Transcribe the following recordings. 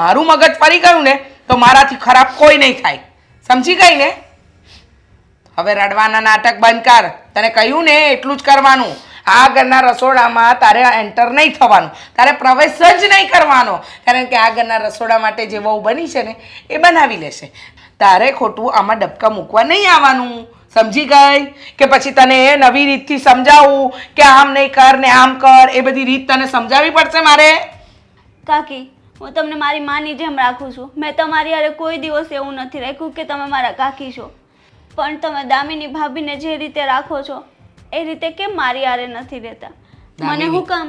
મારું મગજ ફરી ગયું ને તો મારાથી ખરાબ કોઈ નહીં થાય. સમજી ગઈ ને? હવે રડવાના નાટક બંધ કર. તને કહ્યું ને એટલું જ કરવાનું. આ ઘરના રસોડામાં તારે એન્ટર નહીં થવાનું, તારે પ્રવેશ જ નહીં કરવાનો. કારણ કે આ ઘરના રસોડા માટે જે વહુ બની છે ને એ બનાવી લેશે. તારે ખોટું આમાં ડબકા મૂકવા નહીં આવવાનું. સમજી ગઈ? કે પછી તને એ નવી રીતથી સમજાવું કે આમ નહીં કર ને આમ કર, એ બધી રીત તને સમજાવવી પડશે મારે. કાકી, હું તમને મારી માની જેમ રાખું છું. મેં તમારી હારે કોઈ દિવસ એવું નથી રાખ્યું કે તમે મારા કાકી છો. પણ તમે દામિની ભાભીને જે રીતે રાખો છો એ રીતે કેમ મારી હારે નથી રહેતા? મને હું કામ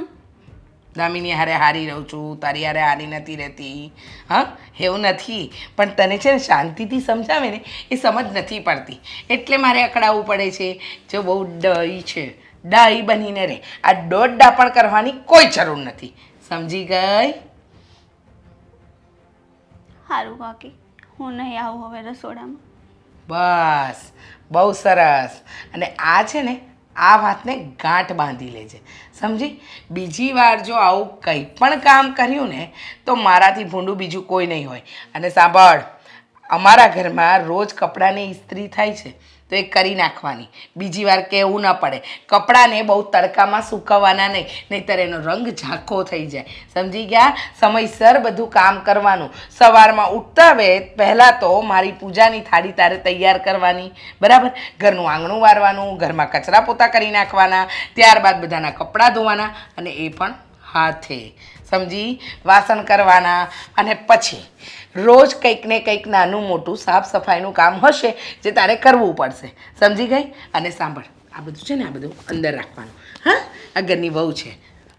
દામિની હારે હારી રહું છું, તારી હારે હારી નથી રહેતી? હા, એવું નથી. પણ તને છે ને શાંતિથી સમજાવે ને એ સમજ નથી પડતી, એટલે મારે અકળાવવું પડે છે. જો બહુ ડાઈ છે, ડાઈ બનીને રહે. આ દોડડા પણ કરવાની કોઈ જરૂર નથી. સમજી ગઈ? સારું કાકી, હું નહીં આવું હવે રસોડામાં. બસ, બહુ સરસ. અને આ છે ને આ વાતને ગાંઠ બાંધી લેજે. સમજી? બીજી વાર જો આવું કંઈ પણ કામ કર્યું ને તો મારાથી ભૂંડું બીજું કોઈ નહીં હોય. અને સાંભળ, અમારા ઘરમાં રોજ કપડાની ઇસ્ત્રી થાય છે તો એ કરી નાખવાની. બીજી વાર કહેવું ન પડે. કપડાને બહુ તડકામાં સૂકવવાના નહીં, નહીંતર એનો રંગ ઝાંખો થઈ જાય. સમજી ગયા? સમયસર બધું કામ કરવાનું. સવારમાં ઉઠતા વે પહેલાં તો મારી પૂજાની થાળી તારે તૈયાર કરવાની, બરાબર? ઘરનું આંગણું વારવાનું, ઘરમાં કચરા પોતા કરી નાખવાના, ત્યારબાદ બધાના કપડાં ધોવાના, અને એ પણ હાથે. સમજી? વાસણ કરવાના. અને પછી રોજ કંઈક ને કંઈક નાનું મોટું સાફ સફાઈનું કામ હશે જે તારે કરવું પડશે. સમજી ગઈ? અને સાંભળ, આ બધું છે ને આ બધું અંદર રાખવાનું. હા, આ ઘરની વહુ છે,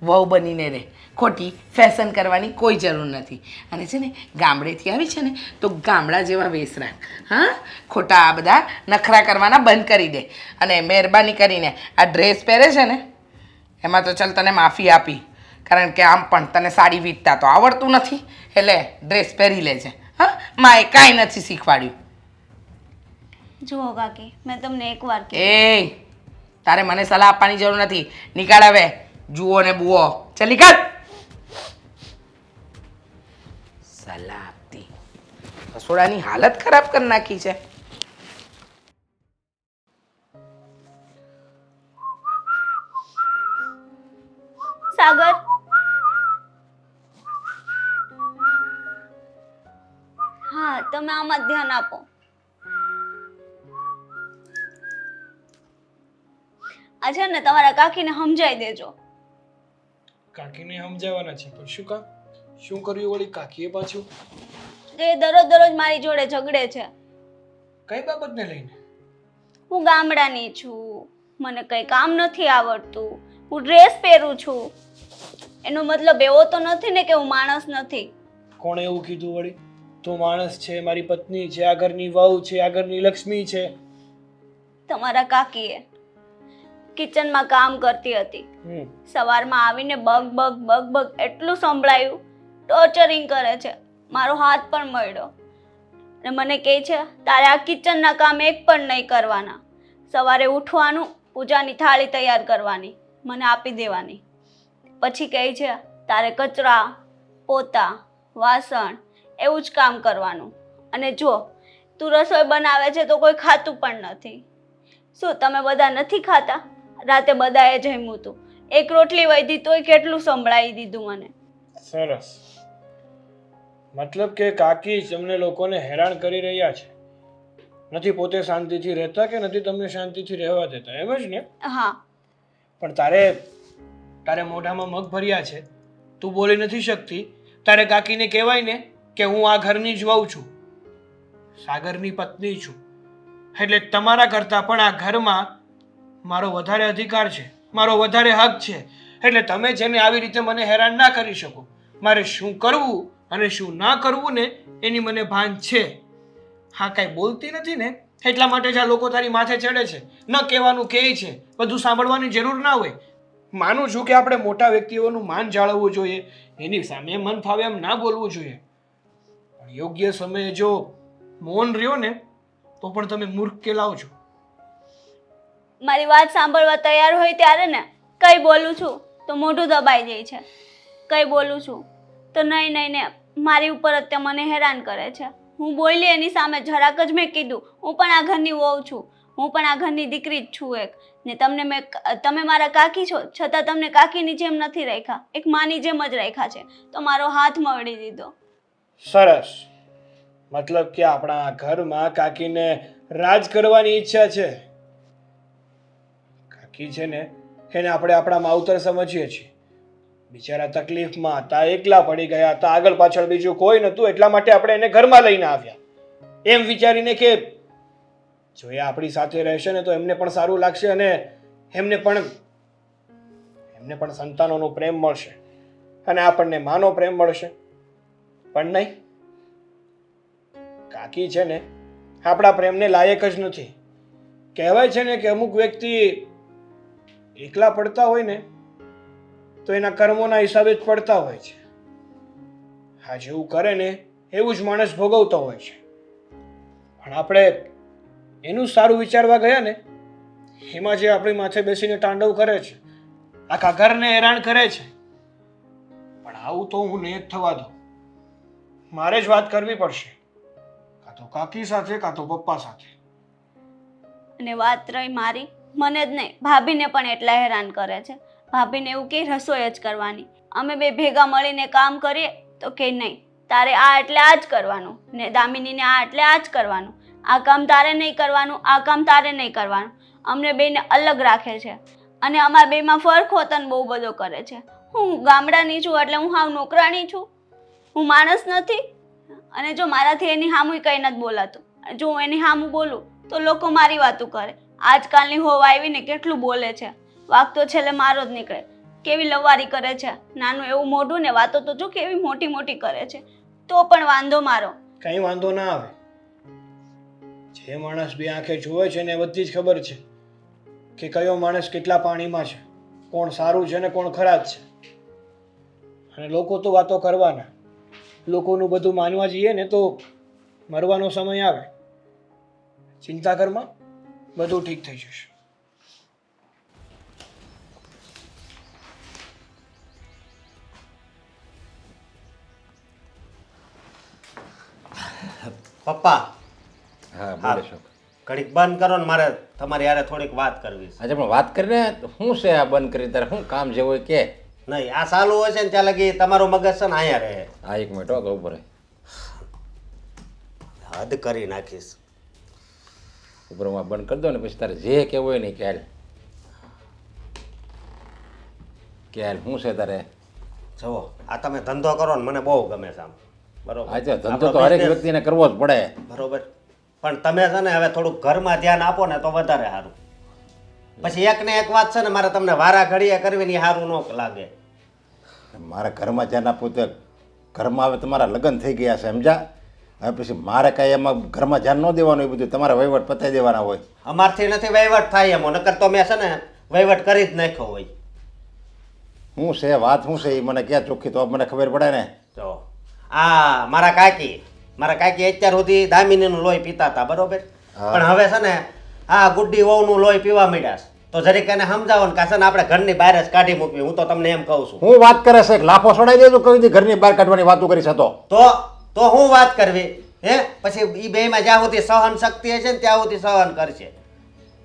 વહુ બનીને રહે. ખોટી ફેશન કરવાની કોઈ જરૂર નથી. અને છે ને ગામડેથી આવી છે ને તો ગામડા જેવા વેશ રાખ. હા, ખોટા આ બધા નખરા કરવાના બંધ કરી દે. અને મહેરબાની કરીને આ ડ્રેસ પહેરે છે ને એમાં તો ચાલ તને માફી આપી, કારણ કે આમ પણ તને સાડી વીંટતા તો આવડતું નથી, એટલે ડ્રેસ પહેરી લેજે. હા, માએ કાંઈ નથી શીખવાડ્યું. જુઓ કાકી, મેં તમને એકવાર એ તારે મને સલાહ આપવાની જરૂર નથી. નીકાળ હવે જુઓ ને બુઓ. ચાલ નીકાળ. સલાહ આપતી, રસોડાની હાલત ખરાબ કરી નાખી છે. સાગર, હા, તમે આમાં ધ્યાન આપો. આ છે ને તમારા કાકીને સમજાઈ દેજો. કાકીને સમજાવવાના છે, પણ શું કામ? શું કર્યું વળી કાકીએ પાછું? એ દરરોજ મારી જોડે ઝઘડે છે. કઈ બાબતને લઈને? હું ગામડાની છું, મને કઈ કામ નથી આવડતું, હું ડ્રેસ પહેરું છું. એનો મતલબ એવો તો નથી ને કે હું માણસ નથી. કોણે એવું કીધું વળી? તું માણસ છે, મારી પત્ની છે, આ ઘરની વહુ છે, આ ઘરની લક્ષ્મી છે. તમારા કાકીએ કિચનમાં કામ કરતી હતી. સવારમાં આવીને બગ બગ બગ બગ એટલું સંભળાયું, ટોર્ચરિંગ કરે છે. મારો હાથ પણ મળ્યો અને મને કહે છે તારે આ કિચનના કામ એક પણ નહીં કરવાના. સવારે ઉઠવાનું, પૂજાની થાળી તૈયાર કરવાની, મને આપી દેવાની. પછી કહે છે તારે કચરા પોતા વાસણ એવું જ કામ કરવાનું. અને જો તું રસોઈ બનાવે છે તો કોઈ ખાતું પણ નથી. શું તમે બધા નથી ખાતા? રાતે બધાએ જમ્યું હતું, એક રોટલી વધી તોય કેટલું સંભળાવી દીધું મને. સરસ. મતલબ કે કાકી તમને લોકોને હેરાન કરી રહ્યા છે, નથી પોતે શાંતિથી રહેતા કે નથી તમને શાંતિથી રહેવા દેતા, એમ જ ને? હા. પણ તારે મોઢામાં મગ ભર્યા છે, તું બોલી નથી શકતી. તારે કાકીને કહેવાય ને કે હું આ ઘરની જ વહુ છું, સાગરની પત્ની છું, એટલે તમારા કરતાં પણ આ ઘરમાં મારો વધારે અધિકાર છે, મારો વધારે હક છે. એટલે તમે જેને આવી રીતે મને હેરાન ના કરી શકો. મારે શું કરવું અને શું ના કરવું ને એની મને ભાન છે. હા, કાંઈ બોલતી નથી ને એટલા માટે જ આ લોકો તારી માથે ચડે છે. ન કહેવાનું કહે છે, બધું સાંભળવાની જરૂર ના હોય. માનું છું કે આપણે મોટા વ્યક્તિઓનું માન જાળવવું જોઈએ, એની સામે મન ફાવે એમ ના બોલવું જોઈએ. પણ યોગ્ય સમયે જો મૌન રહ્યો ને તો પણ તમે મૂર્ખ કેલાવો છો. મારી વાત સાંભળવા તૈયાર હોય ત્યારે ને કઈ બોલું છું તો મોઢું દબાઈ જાય છે, કઈ બોલું છું તો નહીં નહીં ને મારી ઉપર જ તે મને હેરાન કરે છે. હું બોલી એની સામે જરાક જ મેં કીધું, હું પણ આ ઘરની વહુ છું, હું પણ આ ઘરની દીકરી જ છું એક. ને તમે મારા કાકી છો, છતાં તમને કાકીની જેમ નથી રાખ્યા, એક માની જેમ જ રાખ્યા છે. તો મારો હાથ મળી દીધો. સરસ. મતલબ કે આપણા ઘરમાં કાકીને રાજ કરવાની ઈચ્છા છે. કાકી છે ને એને આપણે આપણા માવતર સમજીએ છીએ. બિચારા તકલીફમાં હતા, એકલા પડી ગયા હતા, આગળ પાછળ બીજું કોઈ નહોતું, એટલા માટે આપણે એને ઘરમાં લઈને આવ્યા એમ વિચારીને કે જો એ આપણી સાથે રહેશે ને તો એમને પણ સારું લાગશે અને એમને પણ સંતાનોનો પ્રેમ મળશે અને આપણને માનો પ્રેમ મળશે. પણ નહીં, કાકી છે ને આપણા પ્રેમને લાયક જ નથી. કહેવાય છે ને કે અમુક વ્યક્તિ એકલા પડતા હોય ને તો એના કર્મોના હિસાબે જ પડતા હોય છે. હા, જેવું કરે ને એવું જ માણસ ભોગવતો હોય છે. પણ આપણે એનું સારું વિચારવા ગયા ને એમાં જે આપણી માથે બેસીને તાંડવ કરે છે, આખા ઘરને હેરાન કરે છે. પણ આવું તો હું નહીં જ થવા દઉં. મારે જ વાત કરવી પડશે, કાં તો કાકી સાથે કાં તો પપ્પા સાથે. અને વાત રહી મારી, મને જ નહીં ભાભીને પણ એટલા હેરાન કરે છે. ભાભીને એવું કે રસોઈ જ કરવાની. અમે બે ભેગા મળીને કામ કરીએ તો કે નહીં, તારે આ એટલે આ જ કરવાનું, ને દામિનીને આ એટલે આ જ કરવાનું, આ કામ તારે નહીં કરવાનું, આ કામ તારે નહીં કરવાનું. અમને બેને અલગ રાખે છે અને અમારા બેમાં ફરક હોતન બહુ બધો કરે છે. હું ગામડાની છું એટલે હું હાવ નોકરાણી છું, હું માણસ નથી. અને જો મારાથી એની સામું કંઈ નથી બોલાતું, જો હું એની સામું બોલું તો લોકો મારી વાતું કરે. આજકાલની હોવ આવીને કેટલું બોલે છે, વાક તો છેલ્લે મારો જ નીકળે. કેવી લવારી કરે છે, નાનું એવું મોઢું ને વાતો તો જો કેવી મોટી મોટી કરે છે. તો પણ વાંધો મારો કંઈ વાંધો ના આવે. જે માણસ બે આંખે જુએ છે ને એ બધી જ ખબર છે કે કયો માણસ કેટલા પાણીમાં છે, કોણ સારું છે ને કોણ ખરાબ છે. અને લોકો તો વાતો કરવાના, લોકોનું બધું માનવા જઈએ ને તો મરવાનો સમય આવે. ચિંતા કરમાં, બધું ઠીક થઈ જશે. પપ્પા, હા બોલે છો. ઘડીક બંધ કરો ને, મારે તમારી યારે થોડીક વાત કરવી છે. આજે પણ વાત કરીને શું છે આ બંધ કરી તારે શું કામ જેવું હોય કે નહીં, આ ચાલુ હોય છે ને ત્યાં લગી તમારું મગજ છે ને અહીંયા રહે. હા એક મિનિટ હો ઉપર હદ કરી નાખીશ. ઉપર હું આ બંધ કરી દઉં ને પછી તારે જે કહેવું હોય ને કે હાલ શું છે તારે. જુઓ, આ તમે ધંધો કરો ને મને બહુ ગમે છે આમ, બરોબર. હા ધંધો તો હરેક વ્યક્તિને કરવો જ પડે, બરોબર. પણ તમે છે ને હવે થોડુંક ઘરમાં ધ્યાન આપો ને તો વધારે સારું. પછી એક ને એક વાત છે ને મારે તમને વારા ઘડીએ કરવી ને સારું ન લાગે. મારે ઘરમાં ધ્યાન આપવું તો ઘરમાં હવે તમારા લગ્ન થઈ ગયા છે સમજા. હવે પછી મારે કાંઈ એમાં ઘરમાં ધ્યાન ન દેવાનું, એ બધું તમારા વહીવટ પતાવી દેવાના હોય. અમારથી નથી વહીવટ થાય એમ, નકર તો મેં છે ને વહીવટ કરી જ નાખ્યો હોય. શું છે વાત શું છે એ મને ક્યાં ચોખ્ખી તો મને ખબર પડે ને. જો આ મારા કાકી અત્યાર સુધી દામિનીનું લોહી પીતા હતા, બરોબર. પણ હવે છે ને આ ગુડ્ડી વહુનું લોહી પીવા માંડ્યા છે. તો જરીક એને સમજાવો ને કાશે ને આપણે ઘરની બહાર જ કાઢી મૂકવી. હું તો તમને એમ કહું છું. હું વાત કરે છે લાફો છોડાઈ દેજો, કઈ દી ઘરની બહાર કાઢવાની વાતો કરી છે તો હું વાત કરવી હે. પછી એ બેમાં જ્યાં સુધી સહન શક્તિ હશે ને ત્યાં સુધી સહન કરશે.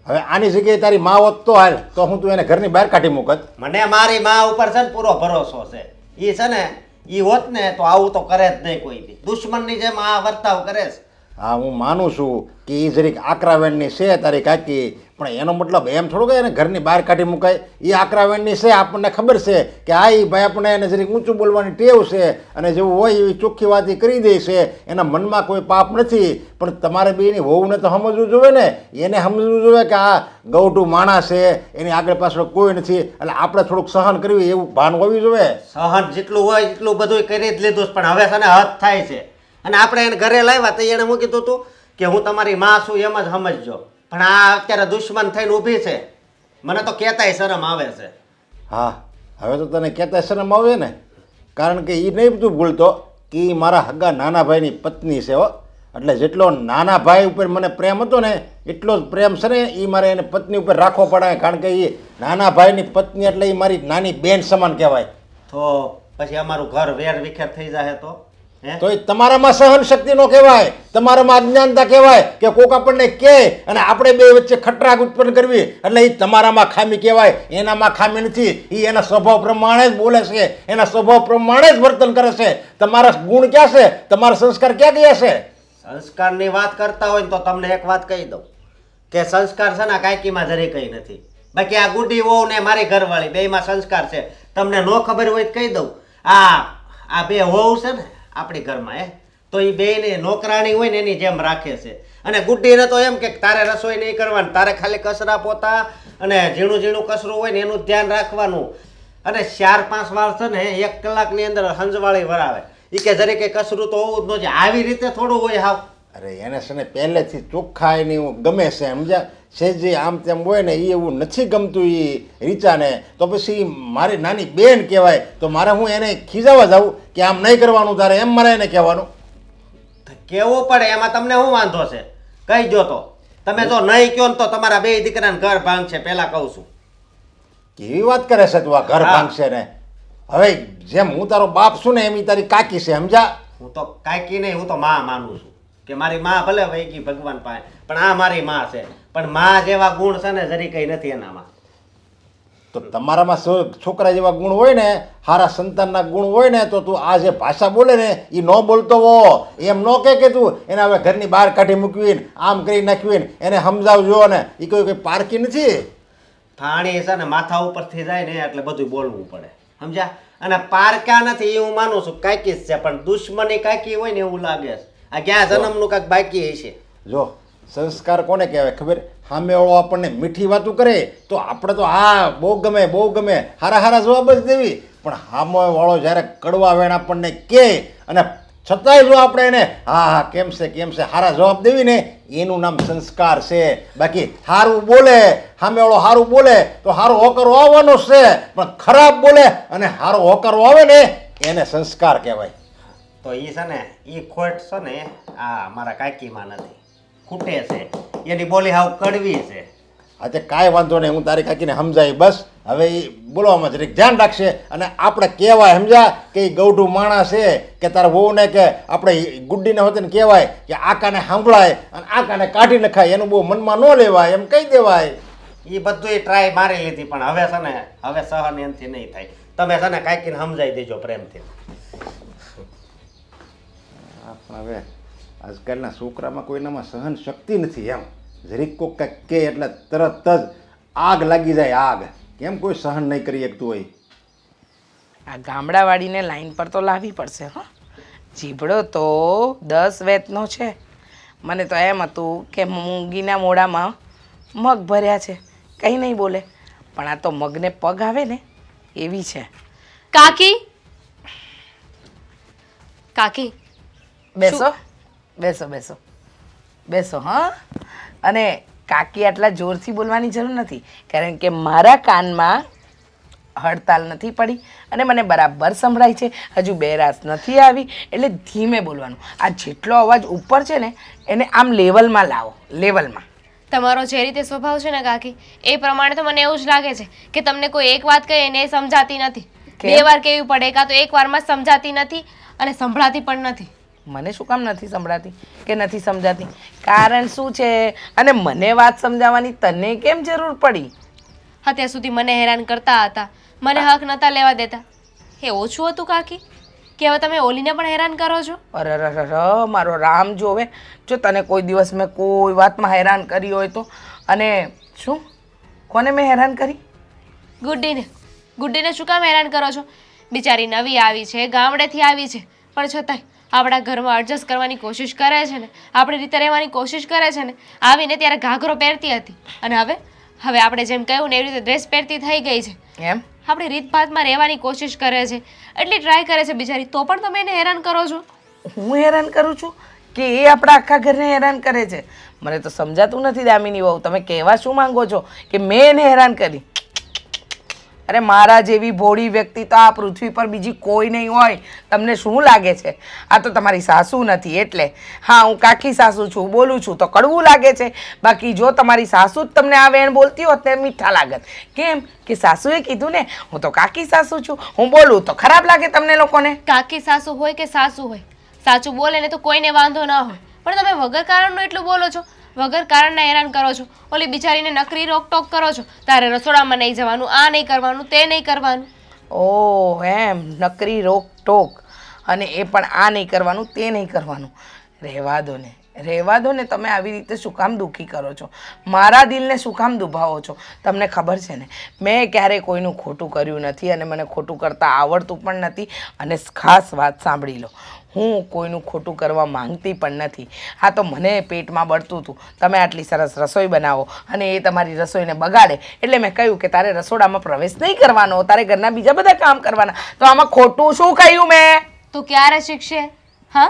હવે આની જગ્યાએ તારી માં હોત તો હાલ, તો હું તું એને ઘરની બહાર કાઢી મૂકત. મને મારી માં ઉપર છે ને પૂરો ભરોસો છે. એ છે ને એ હોત ને તો આવું તો કરે જ નહીં કોઈ બી. દુશ્મનની જેમ આ વર્તાવ કરે છે. હા હું માનું છું કે એ જરીક આકરાવેણની છે તારી કાકી, પણ એનો મતલબ એમ થોડું કે એને ઘરની બહાર કાઢી મુકાય. એ આકરાવેણની છે, આપણને ખબર છે કે આ એ ભાઈ આપણે એને જરીક ઊંચું બોલવાની ટેવ છે અને જેવું હોય એવી ચોખ્ખી વાત એ કરી દે છે. એના મનમાં કોઈ પાપ નથી. પણ તમારે બેની વહુને તો સમજવું જોઈએ ને, એને સમજવું જોઈએ કે આ ગૌઢું માણસ છે, એની આગળ પાછળ કોઈ નથી, એટલે આપણે થોડુંક સહન કરવી એવું ભાન હોવી જોઈએ. સહન જેટલું હોય એટલું બધું કરી જ લીધું, પણ હવે છે ને હદ થાય છે. અને આપણે એને ઘરે લાવ્યા તો એને હું કીધું હતું કે હું તમારી માં છું એમ જ સમજજો. પણ આ અત્યારે દુશ્મન થઈને ઊભી છે, મને તો કહેતાય શરમ આવે છે. હા હવે તો તને કહેતા શરમ આવે ને, કારણ કે એ નહીં બધું ભૂલતો કે એ મારા હગા નાના ભાઈની પત્ની છે હો. એટલે જેટલો નાના ભાઈ ઉપર મને પ્રેમ હતો ને એટલો જ પ્રેમ છે ને એ મારે એને પત્ની ઉપર રાખવો પડે, કારણ કે એ નાના ભાઈની પત્ની એટલે એ મારી નાની બેન સમાન કહેવાય. તો પછી અમારું ઘર વેર વિખેર થઈ જાય તો હે? તો એ તમારામાં સહન શક્તિ નો કહેવાય, તમારામાં અજ્ઞાનતા કહેવાય કે કોક આપણને કહે અને આપણે બે વચ્ચે ખટરાગ ઉત્પન્ન કરવી, એટલે એ તમારામાં ખામી કહેવાય. એનામાં ખામી નથી, એ એના સ્વભાવ પ્રમાણે જ બોલે છે, એના સ્વભાવ પ્રમાણે જ વર્તન કરે છે. તમારા ગુણ ક્યાં છે? તમારા સંસ્કાર ક્યાં ગયા છે? સંસ્કારની વાત કરતા હોય ને તો તમને એક વાત કહી દઉં કે સંસ્કાર છે ને કાંઈકીમાં જરી કંઈ નથી. બાકી આ ગુડી વહુ ને મારી ઘરવાળી બેયમાં સંસ્કાર છે. તમને ન ખબર હોય તો કહી દઉં, આ બે વહુ છે ને આપણી ઘરમાં તો એ બેયને નોકરાણી હોય ને એની જેમ રાખે છે. અને ગુડ્ડીને તો એમ કે તારે રસોઈ નહીં કરવાની, તારે ખાલી કચરા પોતા અને ઝીણું ઝીણું કચરું હોય ને એનું ધ્યાન રાખવાનું. અને 4-5 વાર છે ને 1 કલાકની અંદર હંજવાળી વરાવે. એ કે જરી કે કચરું તો હોવું જ ન જોઈએ. આવી રીતે થોડું હોય હાવ. અરે એને છે ને પહેલેથી ચોખ્ખાઈને એવું ગમે છે, સમજ્યા? સેજી આમ તેમ હોય ને એ એવું નથી ગમતું એ રીચાને, તો પછી મારી નાની બેન કહેવાય, તો મારે હું એને ખીજાવા જાઉં કે આમ નહીં કરવાનું તારે, એમ મારે એને કહેવાનું? કેવું પડે એમાં તમને શું વાંધો છે? કહી જો તો. તમે જો નહીં કહો ને તો તમારા બે દીકરાને ઘર ભાંગશે, પહેલા કહું છું. કેવી વાત કરે છે તું? આ ઘર હા. ભાંગશે ને? હવે જેમ હું તારો બાપ છું ને એમ ઈ તારી કાકી છે, સમજા? હું તો કાંઈકી નહીં, હું તો માં માનું છું કે મારી માં ભલે વહી ગઈ ભગવાન પાસે, પણ આ મારી માં છે. પણ માં જેવા ગુણ છે ને જરી કંઈ નથી એનામાં. તો તમારામાં છોકરા જેવા ગુણ હોય ને, સારા સંતાનના ગુણ હોય ને, તો તું આ જે ભાષા બોલે ને એ ન બોલતો હો. એમ ન કે તું એને હવે ઘરની બહાર કાઢી મૂકવીને આમ કરી નાખવીને એને સમજાવજો ને. એ કોઈ પારકી નથી. થાણી છે ને માથા ઉપરથી જાય ને એટલે બધું બોલવું પડે, સમજ્યા? અને પારકા નથી એ હું માનું છું, કાંઈકી જ છે. પણ દુશ્મની કાંઈકી હોય ને એવું લાગે છે. આ ક્યાં જન્મનું કાંઈક બાકી હશે. જો સંસ્કાર કોને કહેવાય ખબર? સામેવાળો આપણને મીઠી વાતું કરે તો આપણે તો હા બહુ ગમે બહુ ગમે, હારા હારા જવાબ જ દેવી. પણ સામેવાળો જ્યારે કડવા વેણ આપણને કહે અને છતાંય જો આપણે એને હા હા કેમ છે હારા જવાબ દેવી ને, એનું નામ સંસ્કાર છે. બાકી સારું બોલે, સામેવાળો સારું બોલે તો સારો હોકરો આવવાનો છે, પણ ખરાબ બોલે અને સારો હોકરો આવે ને એને સંસ્કાર કહેવાય. તો એ છે ને એ ખોટ છે ને આ મારા કાકીમાં નથી, ખૂટે છે. એની બોલી હાવ કડવી છે. આજે કાંઈ વાંધો નહીં, હું તારી કાકીને સમજાય બસ. હવે એ બોલવામાં જરીક ધ્યાન રાખશે અને આપણે કહેવાય, સમજા કે એ ગૌઢું માણસ છે કે તારા વહુને કે આપણે ગુડ્ડીને હોતે ને કહેવાય કે આકાને સાંભળાય અને આકાને કાઢી નખાય, એનું બહુ મનમાં ન લેવાય, એમ કહી દેવાય. એ બધું ટ્રાય મારી લીધી પણ હવે છે ને હવે સહન એનાથી નહીં થાય. તમે છે ને કાકીને સમજાવી દેજો પ્રેમથી. પણ હવે આજકાલના છોકરામાં કોઈનામાં સહન શક્તિ નથી. એમ જરીક કોક કંઈક કહે એટલે તરત જ આગ લાગી જાય, આગ. કેમ કોઈ સહન નહીં કરી શકતું હોય? આ ગામડાવાળીને લાઈન પર તો લાવવી પડશે. હો, જીભડો તો 10 વેતનો છે. મને તો એમ હતું કે મૂંગીના મોઢામાં મગ ભર્યા છે, કંઈ નહીં બોલે. પણ આ તો મગને પગ આવે ને એવી છે. કાકી કાકી બેસો બેસો બેસો બેસો. હા, અને કાકી આટલા જોરથી બોલવાની જરૂર નથી, કારણ કે મારા કાનમાં હડતાલ નથી પડી અને મને બરાબર સંભળાય છે. હજુ બેરાસ નથી આવી એટલે ધીમે બોલવાનું. આ જેટલો અવાજ ઉપર છે ને એને આમ લેવલમાં લાવો, લેવલમાં. તમારો જે રીતે સ્વભાવ છે ને કાકી, એ પ્રમાણે તો મને એવું જ લાગે છે કે તમને કોઈ એક વાત કહે ને એ સમજાતી નથી. કેમ? 2 વાર કેવી પડે, કાં તો એક વારમાં જ સમજાતી નથી અને સંભળાતી પણ નથી. મને શું કામ નથી સંભળાતી કે નથી સમજાતી? કારણ શું છે? અને મને વાત સમજાવવાની તને કેમ જરૂર પડી? અત્યાર સુધી મને હેરાન કરતા હતા, મને હક નહોતા લેવા દેતા. એ ઓછું હતું કાકી કે હવે તમે ઓલીને પણ હેરાન કરો છો? અરે મારો રામ જોવે, જો તને કોઈ દિવસ મેં કોઈ વાતમાં હેરાન કરી હોય તો. અને શું, કોને મેં હેરાન કરી? ગુડ્ડીને શું કામ હેરાન કરો છો? બિચારી નવી આવી છે, ગામડેથી આવી છે, પણ છતાંય આપણા ઘરમાં એડજસ્ટ કરવાની કોશિશ કરે છે ને, આપણી રીતે રહેવાની કોશિશ કરે છે ને. આવીને ત્યારે ઘાઘરો પહેરતી હતી અને હવે આપણે જેમ કહ્યું ને એવી રીતે ડ્રેસ પહેરતી થઈ ગઈ છે. એમ આપણી રીતભાતમાં રહેવાની કોશિશ કરે છે, એટલી ટ્રાય કરે છે બિચારી, તો પણ તમે એને હેરાન કરો છો. હું હેરાન કરું છું કે એ આપણા આખા ઘરને હેરાન કરે છે? મને તો સમજાતું નથી દામિની વહુ, તમે કહેવા શું માંગો છો કે મેં એને હેરાન કરી? અરે મારા જેવી ભોળી વ્યક્તિ તો આ પૃથ્વી પર બીજી કોઈ નહીં હોય. તમને શું લાગે છે આ તો તમારી સાસુ નથી એટલે? હા, હું કાકી સાસુ છું, બોલું છું તો કડવું લાગે છે. બાકી જો તમારી સાસુ જ તમને આ વેણ બોલતી હોત ને મીઠા લાગત. કેમ કે સાસુએ કીધું ને, હું તો કાકી સાસુ છું, હું બોલું તો ખરાબ લાગે તમને લોકોને? કાકી સાસુ હોય કે સાસુ હોય, સાચું બોલે ને તો કોઈને વાંધો ના હોય, પણ તમે વગર કારણનું એટલું બોલો છો, વગર કારણના હેરાન કરો છો. ઓલી બિચારીને નકરી રોકટોક કરો છો, તારે રસોડામાં નહીં જવાનું, આ નહીં કરવાનું, તે નહીં કરવાનું. ઓ એમ નકરી રોક ટોક, અને એ પણ આ નહીં કરવાનું તે નહીં કરવાનું. રહેવા દો ને, તમે આવી રીતે શું કામ દુઃખી કરો છો? મારા દિલને શું કામ દુભાવો છો? તમને ખબર છે ને, મેં ક્યારેય કોઈનું ખોટું કર્યું નથી અને મને ખોટું કરતાં આવડતું પણ નથી. અને ખાસ વાત સાંભળી લો, હું કોઈનું ખોટું કરવા માંગતી પણ નથી. હા, તો મને પેટમાં બળતું હતું, તમે આટલી સરસ રસોઈ બનાવો અને એ તમારી રસોઈને બગાડે, એટલે મેં કહ્યું કે તારે રસોડામાં પ્રવેશ નહીં કરવાનો, તારે ઘરના બીજા બધા કામ કરવાના. તો આમાં ખોટું શું કહ્યું મેં? તું ક્યારે શીખશે? હા,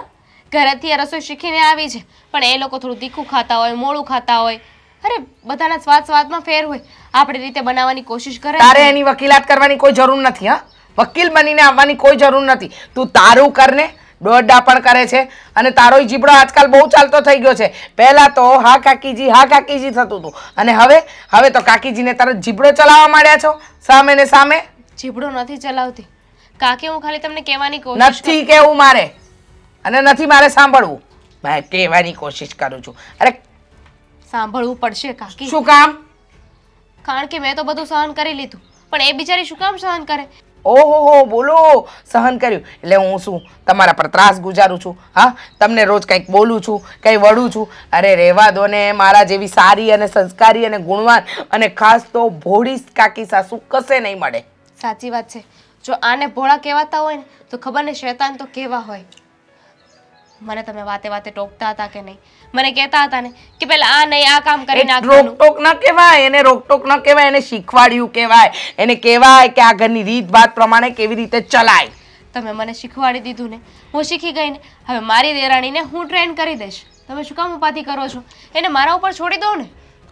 ઘરેથી આ રસોઈ શીખીને આવી છે, પણ એ લોકો થોડું તીખું ખાતા હોય, મોડું ખાતા હોય. અરે બધાના સ્વાદમાં ફેર હોય, આપણી રીતે બનાવવાની કોશિશ કરે. તારે એની વકીલાત કરવાની કોઈ જરૂર નથી. હા, વકીલ બનીને આવવાની કોઈ જરૂર નથી. તું તારું કરને, દોડડા પણ કરે છે. અને તારો જીબડો આજકાલ બહુ ચાલતો થઈ ગયો છે. પહેલાં તો હા કાકીજી થતું હતું, અને હવે તો કાકીજીને તરત જીબડો ચલાવવા માંડ્યા છો સામે ને સામે. જીબડો નથી ચલાવતી કાકી, હું ખાલી તમને કહેવાની કોશિશ નથી કેવું મારે, અને નથી મારે સાંભળવું. મેં કહેવાની કોશિશ કરું છું. અરે સાંભળવું પડશે કાકી. શું કામ? કારણ કે મેં તો બધું સહન કરી લીધું, પણ એ બિચારી શું કામ સહન કરે? ઓહો બોલો, સહન કર્યું એટલે હું શું તમારા પર ત્રાસ ગુજારું છું? હા, તમને રોજ કંઈક બોલું છું, કંઈ વળું છું? અરે રહેવા દો ને, મારા જેવી સારી અને સંસ્કારી અને ગુણવાન અને ખાસ તો ભોળી કાકી સાસુ કશે નહીં મળે. સાચી વાત છે. જો આને ભોળા કહેવાતા હોય ને તો ખબર ને શેતાન તો કેવા હોય. મને તમે વાતે ટોકતા હતા કે નહીં? મને કહેતા હતા ને કે પેલા આ નહીં આ કામ કરી નાખવાનું. રોકટોક ન કહેવાય એને, રોકટોક ન કહેવાય એને, શીખવાડ્યું કહેવાય. એને કહેવાય કે આ ઘરની રીત ભાત પ્રમાણે કેવી રીતે ચલાય. તમે મને શીખવાડી દીધું ને, હું શીખી ગઈ ને, હવે મારી દેરાણીને હું ટ્રેન કરી દઈશ. તમે શું કામ ઉપાધિ કરો છો? એને મારા ઉપર છોડી દો ને.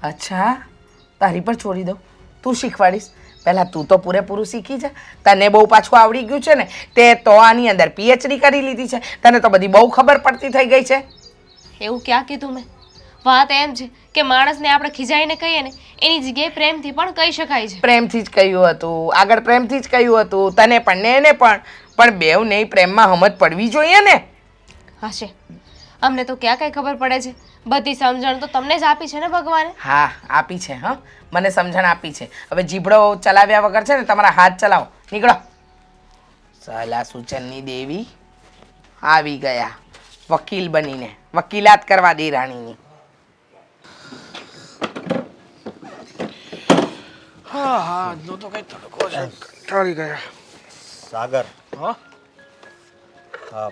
અચ્છા, તારી પર છોડી દઉં? તું શીખવાડીશ? પહેલાં તું તો પૂરેપૂરું શીખી જા. તને બહુ પાછું આવડી ગયું છે ને, તે તો આની અંદર PhD કરી લીધી છે, તને તો બધી બહુ ખબર પડતી થઈ ગઈ છે. એવું ક્યાં કીધું મેં? વાત એમ છે કે માણસને આપણે ખીજાઈને કહીએ ને એની જગ્યાએ પ્રેમથી પણ કહી શકાય છે. પ્રેમથી જ કહ્યું હતું, આગળ પ્રેમથી જ કહ્યું હતું, તને પણ ને એને પણ બેવ નહીં પ્રેમમાં સમજ પડવી જોઈએ ને. હશે, અમને તો ક્યાં કઈ ખબર પડે છે? બધી સમજણ તો તમને જ આપી છે ને ભગવાને. હા આપી છે. હા, મને સમજણ આપી છે. હવે જીભડો ચલાવ્યા વગર છે ને તમારા હાથ ચલાવો, નીકળો. સલા સૂચનની દેવી આવી ગયા વકીલ બનીને, વકીલાત કરવા દે રાણીની. હા હા, આજનો તો કઈ તડકો છે, કંટાળી ગયા. સાગર, હા, હા,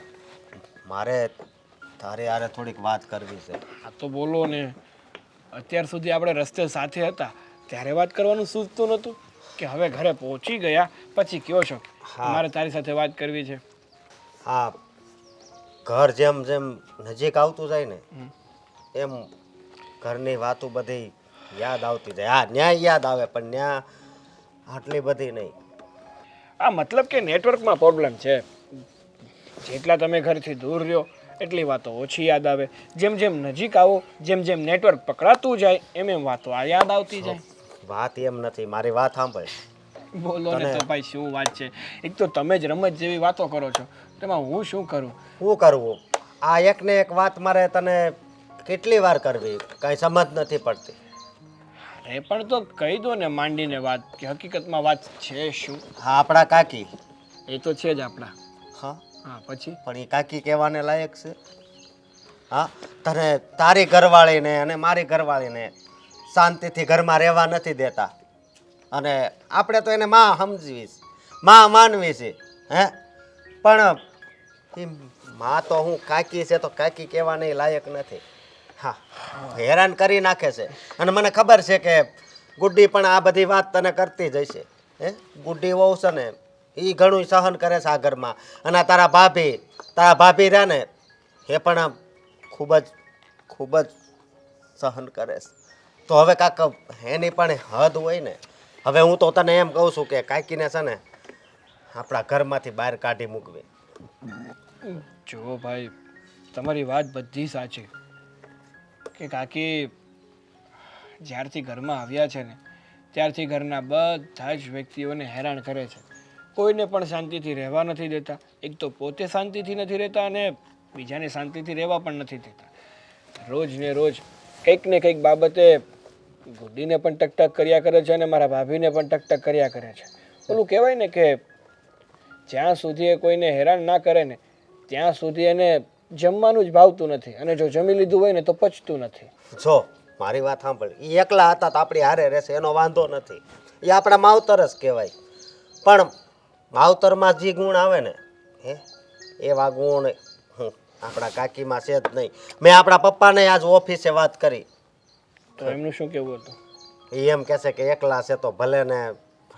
મારે તારે યારે થોડીક વાત કરવી છે. આ તો બોલો ને. અત્યાર સુધી આપણે રસ્તે સાથે હતા ત્યારે વાત કરવાનું સૂચતું નહોતું કે હવે ઘરે પહોંચી ગયા પછી કયો છો મારે તારી સાથે વાત કરવી છે. હા, ઘર જેમ જેમ નજીક આવતું જાય ને એમ ઘરની વાતો બધી યાદ આવતી જાય. હા, ન્યાય યાદ આવે પણ ન્યા આટલી બધી નહીં. આ મતલબ કે નેટવર્કમાં પ્રોબ્લેમ છે. જેટલા તમે ઘરથી દૂર રહ્યો એટલી વાતો ઓછી યાદ આવે. જેમ જેમ નજીક આવો જેમ જેમ નેટવર્ક પકડાતું જાય એમ એમ વાતો આ યાદ આવતી જાય. વાત એમ નથી, મારી વાત સાંભળ. બોલો ને તો ભાઈ શું વાત છે? એક તો તમે જ રમત જેવી વાતો કરો છો, તેમાં હું શું કરું? શું કરવું? આ એક ને એક વાત મારે તને કેટલી વાર કરવી, કાંઈ સમજ નથી પડતી. એ પણ તો કહી દો ને માંડીને વાત કે હકીકતમાં વાત છે શું? હા, આપણા કાકી. એ તો છે જ આપણા. હા, હા, પછી પણ એ કાકી કહેવાને લાયક છે? હા, તને તારી ઘરવાળીને અને મારી ઘરવાળીને શાંતિથી ઘરમાં રહેવા નથી દેતા, અને આપણે તો એને માં સમજીશ, માં માનવી છે. હે, પણ એ માં તો હું કાકી છે તો કાકી કહેવાની લાયક નથી. હા, હેરાન કરી નાખે છે. અને મને ખબર છે કે ગુડ્ડી પણ આ બધી વાત તને કરતી જ હશે. હે, ગુડ્ડી વહુ છે ને એ ઘણું સહન કરે છે આ ઘરમાં. અને આ તારા ભાભી રહ્યા ને એ પણ ખૂબ જ સહન કરે છે. તો હવે કાક એની પણ હદ હોય ને. હવે હું તો તને એમ કહું છું કે કાકીને છે ને આપણા ઘરમાંથી બહાર કાઢી મૂકવી. જો ભાઈ, તમારી વાત બધી સાચી કે કાકી જ્યારથી ઘરમાં આવ્યા છે ને ત્યારથી ઘરના બધા જ વ્યક્તિઓને હેરાન કરે છે. કોઈને પણ શાંતિથી રહેવા નથી દેતા. એક તો પોતે શાંતિથી નથી રહેતા અને બીજાને શાંતિથી રહેવા પણ નથી દેતા. રોજ ને રોજ કંઈક ને કંઈક બાબતે ગુડીને પણ ટકટક કર્યા કરે છે અને મારા ભાભીને પણ ટકટક કર્યા કરે છે. ઓલું કહેવાય ને કે જ્યાં સુધી એ કોઈને હેરાન ના કરે ને ત્યાં સુધી એને જમવાનું જ ભાવતું નથી, અને જો જમી લીધું હોય ને તો પચતું નથી. જો મારી વાત સાંભળ, એ એકલા હતા તો આપણી હારે રહેશે એનો વાંધો નથી, એ આપણા માવતર જ કહેવાય. પણ માવતરમાં જે ગુણ આવે ને એવા ગુણ આપણા કાકીમાં છે જ નહીં. મેં આપણા પપ્પાને આજ ઓફિસે વાત કરી તો એમનું શું કહેવું હતું? એ એમ કહેશે કે એકલા છે તો ભલે ને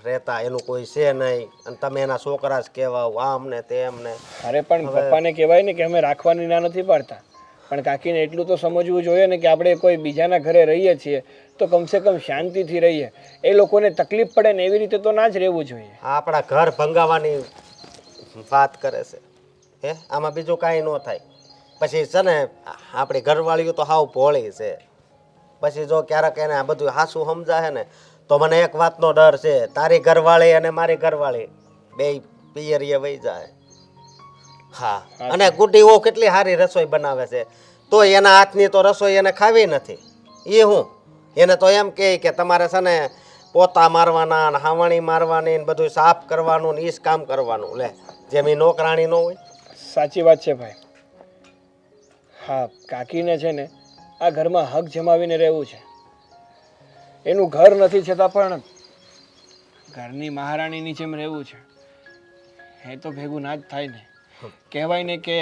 રહેતા, એનું કોઈ છે નહીં, અને તમે એના છોકરા જ કહેવાઓ, આમ ને તેમ ને. અરે પણ પપ્પાને કહેવાય ને કે અમે રાખવાની ના નથી પાડતા, પણ કાકીને એટલું તો સમજવું જોઈએ ને કે આપણે કોઈ બીજાના ઘરે રહીએ છીએ તો કમસે કમ શાંતિથી રહીએ. એ લોકોને તકલીફ પડે ને એવી રીતે તો ના જ રહેવું જોઈએ. આપણા ઘર ભંગાવાની વાત કરે છે આમાં બીજું કાંઈ ન થાય. પછી છે ને આપણી ઘરવાળીઓ તો હાવ ભોળી છે. પછી જો ક્યારેક એને આ બધું હાસું સમજાશે ને તો મને એક વાતનો ડર છે, તારી ઘરવાળી અને મારી ઘરવાળી બે પિયરીએ વહી જાય. હા, અને ગુડીઓ કેટલી સારી રસોઈ બનાવે છે, તો એના હાથની તો રસોઈ એને ખાવી નથી. એ હું એને તો એમ કહે કે તમારે છે ને પોતા મારવાના ને હાવણી મારવાની ને બધું સાફ કરવાનું ને એ જ કામ કરવાનું. લે, જેમ એ નોકરાણી ન હોય. સાચી વાત છે ભાઈ. હા, કાકીને છે ને આ ઘરમાં હક જમાવીને રહેવું છે. એનું ઘર નથી છતાં પણ ઘરની મહારાણીની જેમ રહેવું છે. એ તો ભેગું ના જ થાય ને. કહેવાય ને કે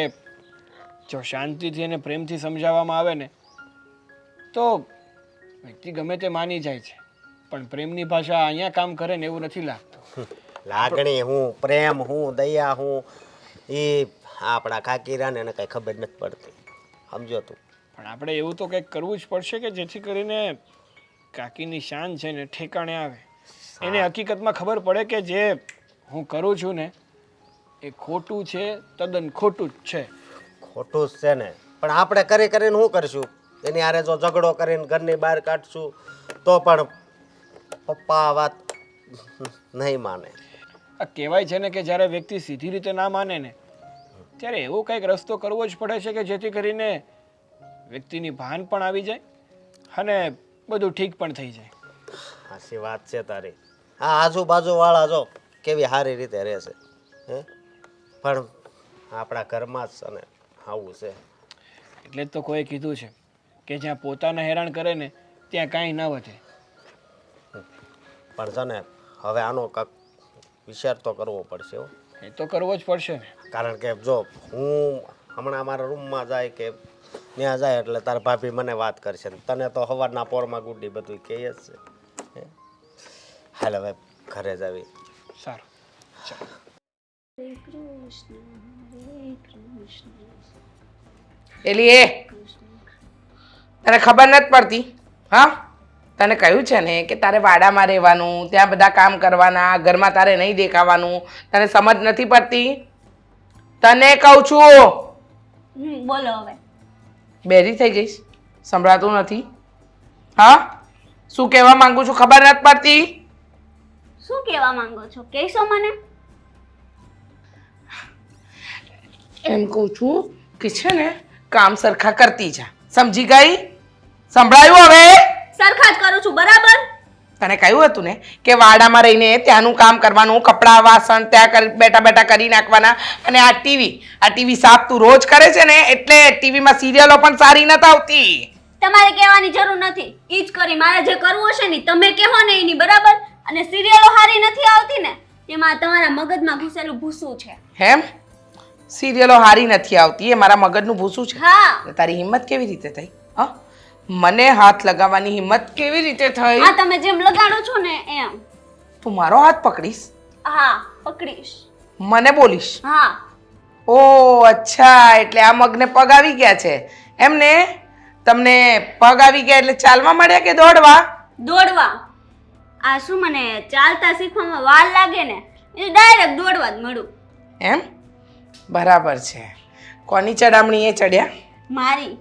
જો શાંતિથી અને પ્રેમથી સમજાવવામાં આવે ને તો વ્યક્તિ ગમે તે માની જાય છે, પણ પ્રેમની ભાષા અહીંયા કામ કરે ને એવું નથી લાગતું. લાગણી હું, પ્રેમ હું, દયા હું, એ આપણા કાકીરાને એને કઈ ખબર નથી પડતી. સમજો તું. પણ આપણે એવું તો કંઈક કરવું જ પડશે કે જેથી કરીને કાકીની શાન છે ને ઠેકાણે આવે. એને હકીકતમાં ખબર પડે કે જે હું કરું છું ને એ ખોટું છે, તદ્દન ખોટું જ છે. ખોટું જ છે ને, પણ આપણે કરી કરીને શું કરશું? એની હારે જો ઝઘડો કરીને ઘરની બહાર કાઢશું તો પણ પપ્પા વાત નહીં માને. આ કહેવાય છે ને કે જ્યારે વ્યક્તિ સીધી રીતે ના માને ને ત્યારે એવો કંઈક રસ્તો કરવો જ પડે છે કે જેથી કરીને વ્યક્તિની ભાન પણ આવી જાય અને બધું ઠીક પણ થઈ જાય. સાચી વાત છે તારી. હા, આજુબાજુવાળા જો કેવી સારી રીતે રહેશે, પણ આપણા ઘરમાં જ છે ને આવું છે. એટલે જ તો કોઈ કીધું છે કે જ્યાં પોતાને હેરાન કરે ને ત્યાં કાંઈ ના વધે. પણ છે ને હવે આનો કાંક વિચાર તો કરવો પડશે હો. એ તો કરવો જ પડશે ને. કારણ કે જો હું હમણાં મારા રૂમમાં જાય કે ત્યાં જાય એટલે તાર ભાભી મને વાત કરશે ને તને તો સવારના પોરમાં ગુડી બધું કહે જ છે. હાલ હવે ઘરે જ આવી. સારું, ચાલો. એલી એ તને ખબર નથી પડતી? હા, તને કહ્યું છે ને કે તારે વાડામાં રહેવાનું, ત્યાં બધા કામ કરવાના, ઘરમાં તારે નહીં દેખાવાનું. તને સમજ નથી પડતી? તને કહું છું. બોલો હવે. બેરી થઈ ગઈશ, સંભળાતું નથી? હા, શું કહેવા માંગુ છું ખબર નથી પડતી? શું કહેવા માંગો છો? કહેશો મને? એમ કહું છું કે છે ને કામ સરખા કરતી જા. સમજી ગઈ? સંભળાયું હવે? સરખા જ કરું છું, બરાબર? તને કહ્યું હતું ને કે વાડામાં રહીને ત્યાંનું કામ કરવાનું, કપડાં વાસણ ત્યાં બેઠા બેઠા કરી નાખવાના. અને આ ટીવી સાફ તું રોજ કરે છે ને એટલે ટીવીમાં સિરિયલો પણ સારી નથી આવતી. તમારે કહેવાની જરૂર નથી, ઈ જ કરી. મારે જે કરવું હશે ને તમે કહો ને એની, બરાબર? અને સિરિયલો સારી નથી આવતી ને તેમાં તમારા મગજમાં ઘૂસેલું ભૂસું છે. હેમ? સિરિયલો સારી નથી આવતી એ મારા મગજનું ભૂસું છે? હા. તારી હિંમત કેવી રીતે થઈ? હા, મને હાથ લગાવવાની હિંમત કેવી રીતે થઈ? હા, તમે જેમ લગાડો છો ને એમ. તું મારો હાથ પકડીશ? હા, પકડીશ. મને બોલીશ? હા. ઓ અચ્છા, એટલે આ મગને પગ આવી ગયા છે એમને? તમને પગ આવી ગયા એટલે ચાલવા મળ્યા કે દોડવા? દોડવા. આ શું મને ચાલતા શીખવામાં વાર લાગે ને એ ડાયરેક્ટ દોડવા જ મળું. એમ? બરાબર છે. કોની ચડામણી એ ચડ્યા? મારી.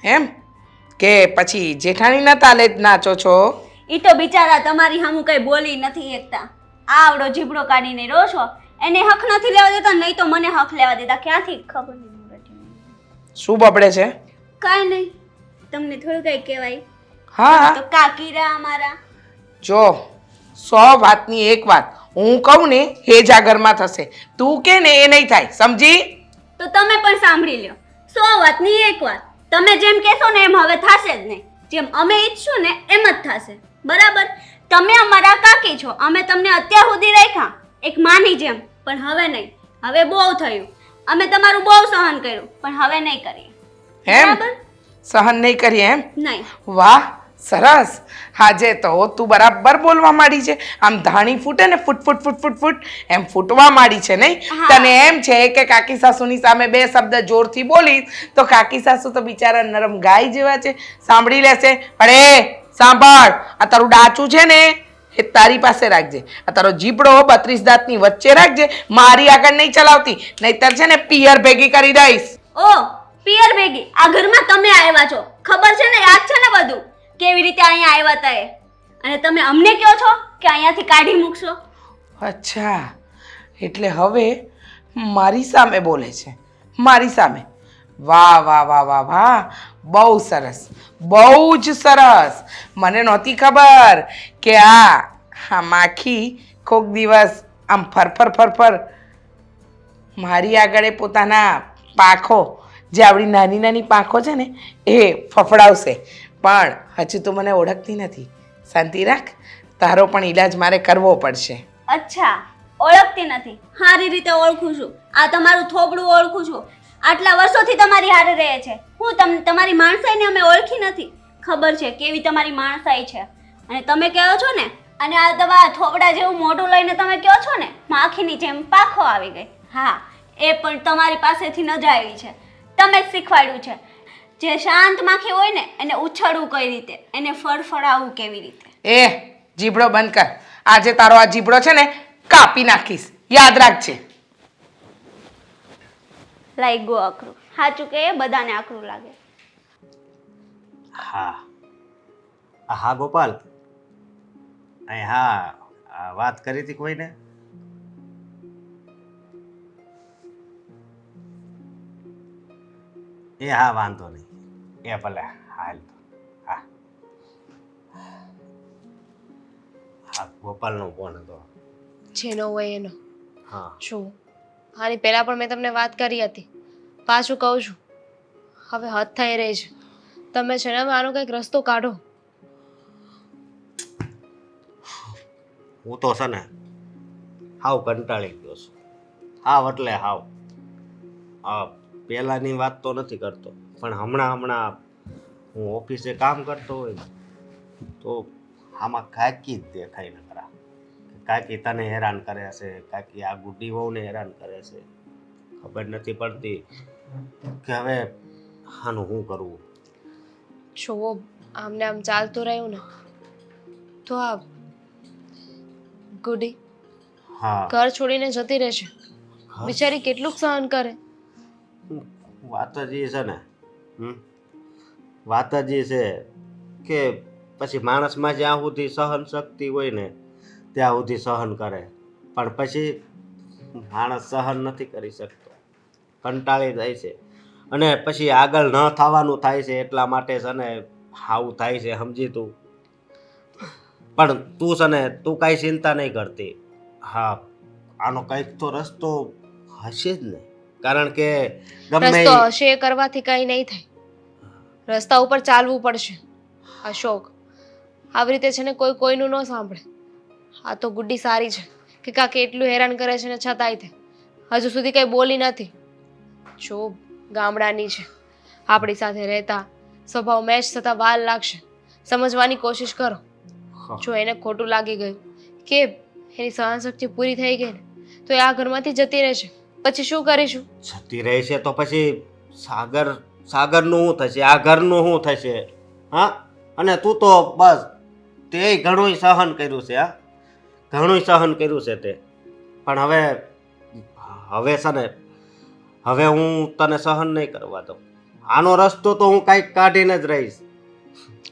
એમ કે પછી જેઠાણીના તાલે જ નાચો છો? ઈ તો બિચારા તમારી સામું કઈ બોલી નથી એકતા. આવડો જીબડો કાઢીને રો છો, એને હક નથી લેવા દેતા, નહીં તો મને હક લેવા દેતા. ક્યાંથી ખબર નહીં. શું બબડે છે? કાંઈ નહીં, તમને થોડું કંઈ કહેવાય હા તો કાકી રહ્યા અમારા. જો 100 વાતની એક વાત, હું કહું ને એ જ આ ઘરમાં થશે, તું કે ને એ નહીં થાય, સમજી? તો તમે પણ સાંભળી લ્યો, 100 વાતની એક વાત. તમે જેમ કહેશો ને એમ હવે થશે જ નહીં. જેમ અમે ઈચ્છશું ને એમ જ થશે, બરાબર? તમે અમારા કાકી છો, અમે તમને અત્યાર સુધી રાખ્યા એક માની જેમ, પણ હવે નહીં. હવે બહુ થયું. અમે તમારું બહુ સહન કર્યું, પણ હવે નહીં કરીએ. એમ બરાબર? સહન નહીં કરીએ એમ? નહીં. વાહ સરસ, આજે તો તું બરાબર બોલવા માંડી છે. આમ ધાણી ફૂટે ને ફૂટ ફૂટ ફૂટ ફૂટ ફૂટ એમ ફૂટવા માંડી છે નહીં? હા. તને એમ છે કે કાકી સાસુની સામે 2 શબ્દ જોરથી બોલીશ તો કાકી સાસુ તો બિચારા નરમ ગાય જેવા છે, સાંભળી લેશે. પણ એ સાંભળ, આ તારું ડાચું છે ને એ તારી પાસે રાખજે. આ તારો જીબડો 32 દાંતની વચ્ચે રાખજે, મારી આગળ નહીં ચલાવતી, નહીતર છે ને પિયર ભેગી કરી દઈશ. ઓ પિયર ભેગી આ ઘરમાં તમે આવ્યા છો, ખબર છે ને? યાદ છે ને બધું કેવી રીતે અહીંયા આવ્યા હતા એ? અને તમે અમને કહો છો કે અહીંયાથી કાઢી મૂકશો? અચ્છા, એટલે હવે મારી સામે બોલે છે, મારી સામે. વાહ વાહ વાહ વાહ વાહ, બહુ સરસ, બહુ જ સરસ. મને નહોતી ખબર કે આ માખી કોક દિવસ આમ ફરફર ફરફર મારી આગળ એ પોતાના પાંખો, જે આપણી નાની નાની પાંખો છે ને એ ફફડાવશે. પણ હજુ તો મને ઓળખતી નથી. શાંતિ રાખ, તારો પણ ઈલાજ મારે કરવો પડશે. અચ્છા, ઓળખતી નથી? સારી રીતે ઓળખું છું. આ તમારું થોબડું ઓળખું છું. આટલા વર્ષોથી તમારી હારે રહે છે. હું તમારી માણસાઈને અમે ઓળખી નથી. ખબર છે કેવી તમારી માણસાઈ છે. અને તમે કહો છો ને, અને આ તમારા થોબડા જેવું મોઢું લઈને તમે કહો છો ને માખીની જેમ પાંખો આવી ગઈ. હા, એ પણ તમારી પાસેથી ન જ આવી છે. તમે જ શીખવાડ્યું છે. જે શાંત માખી હોય ને એને ઉછળવું કઈ રીતે, એને ફડફડાવવું કેવી રીતે. એ જીબડો બંધ કર. આજે તારો આ જીબડો છે ને કાપી નાખીશ, યાદ રાખજે. લાગ્યું આકરું. સાચું કે બધાને આકરું લાગે. હા હા ગોપાલ, અહીં હા વાત કરી હતી કોઈને? એ હા, વાંધો નહીં, એ ભલે હાલ તો. હા હા, ગોપાલનો ફોન હતો. જેનો હોય એનો. હા શું આની પહેલાં પણ મેં તમને વાત કરી હતી, પાછું કહું છું, હવે હદ થઈ રહી છે. તમે છે ને આનો કંઈક રસ્તો કાઢો. હું તો છે ને હાવ કંટાળી ગયો છું. હાવ એટલે હાવ. પહેલાંની વાત તો નથી કરતો, પણ હમણાં હું ઓફિસે કામ કરતો હોય ને તો આમાં કાકી જ દેખાય ને ખરા. કાકી તને હેરાન કરે છે, કાકી આ ગુડી વહુને હેરાન કરે છે. ખબર નથી પડતી કે હવે આનું શું કરવું. જુઓ, આમને આમ ચાલતું રહ્યું ને તો આ ગુડી હા ઘર છોડીને જતી રહેશે. બિચારી કેટલું સહન કરે. વાત જ એ છે ને, વાત જ એ છે કે પછી માણસમાં જ્યાં સુધી સહન શક્તિ હોય ને ત્યાં સુધી સહન કરે, પણ પછી માણસ સહન નથી કરી શકતો, કંટાળી જાય છે. અને પછી આગળ ન થવાનું થાય છે એટલા માટે છે ને આવું થાય છે, સમજી તું? પણ તું છે ને તું કાંઈ ચિંતા નહીં કરતી. હા, આનો કંઈક તો રસ્તો હશે જ ને, કારણ કે ગમે રસ્તો હશે એ કરવાથી કંઈ નહીં થાય. રસ્તા ઉપર ચાલવું પડશે. અશોક, આવી રીતે છે ને કોઈ કોઈનું ન સાંભળે. આ તો ગુડ્ડી સારી છે કે કાકે એટલું હેરાન કરે છે ને છતાંય તે હજુ સુધી કંઈ બોલી નથી. જો ગામડાની છે, આપણી સાથે રહેતા સ્વભાવ મેચ થતા વાર લાગશે. સમજવાની કોશિશ કરો. જો એને ખોટું લાગી ગયું કે એની સહનશક્તિ પૂરી થઈ ગઈ ને તો એ આ ઘરમાંથી જતી રહેશે. પછી શું કરીશું? જતી રહી છે તો પછી સાગરનું શું થશે? આ ઘરનું શું થશે? હા, અને તું તો બસ તે ઘણું સહન કર્યું છે. હા, ઘણું સહન કર્યું છે તે, પણ હવે છે ને હવે હું તને સહન નહીં કરવા દઉં. આનો રસ્તો તો હું કાંઈક કાઢીને જ રહીશ.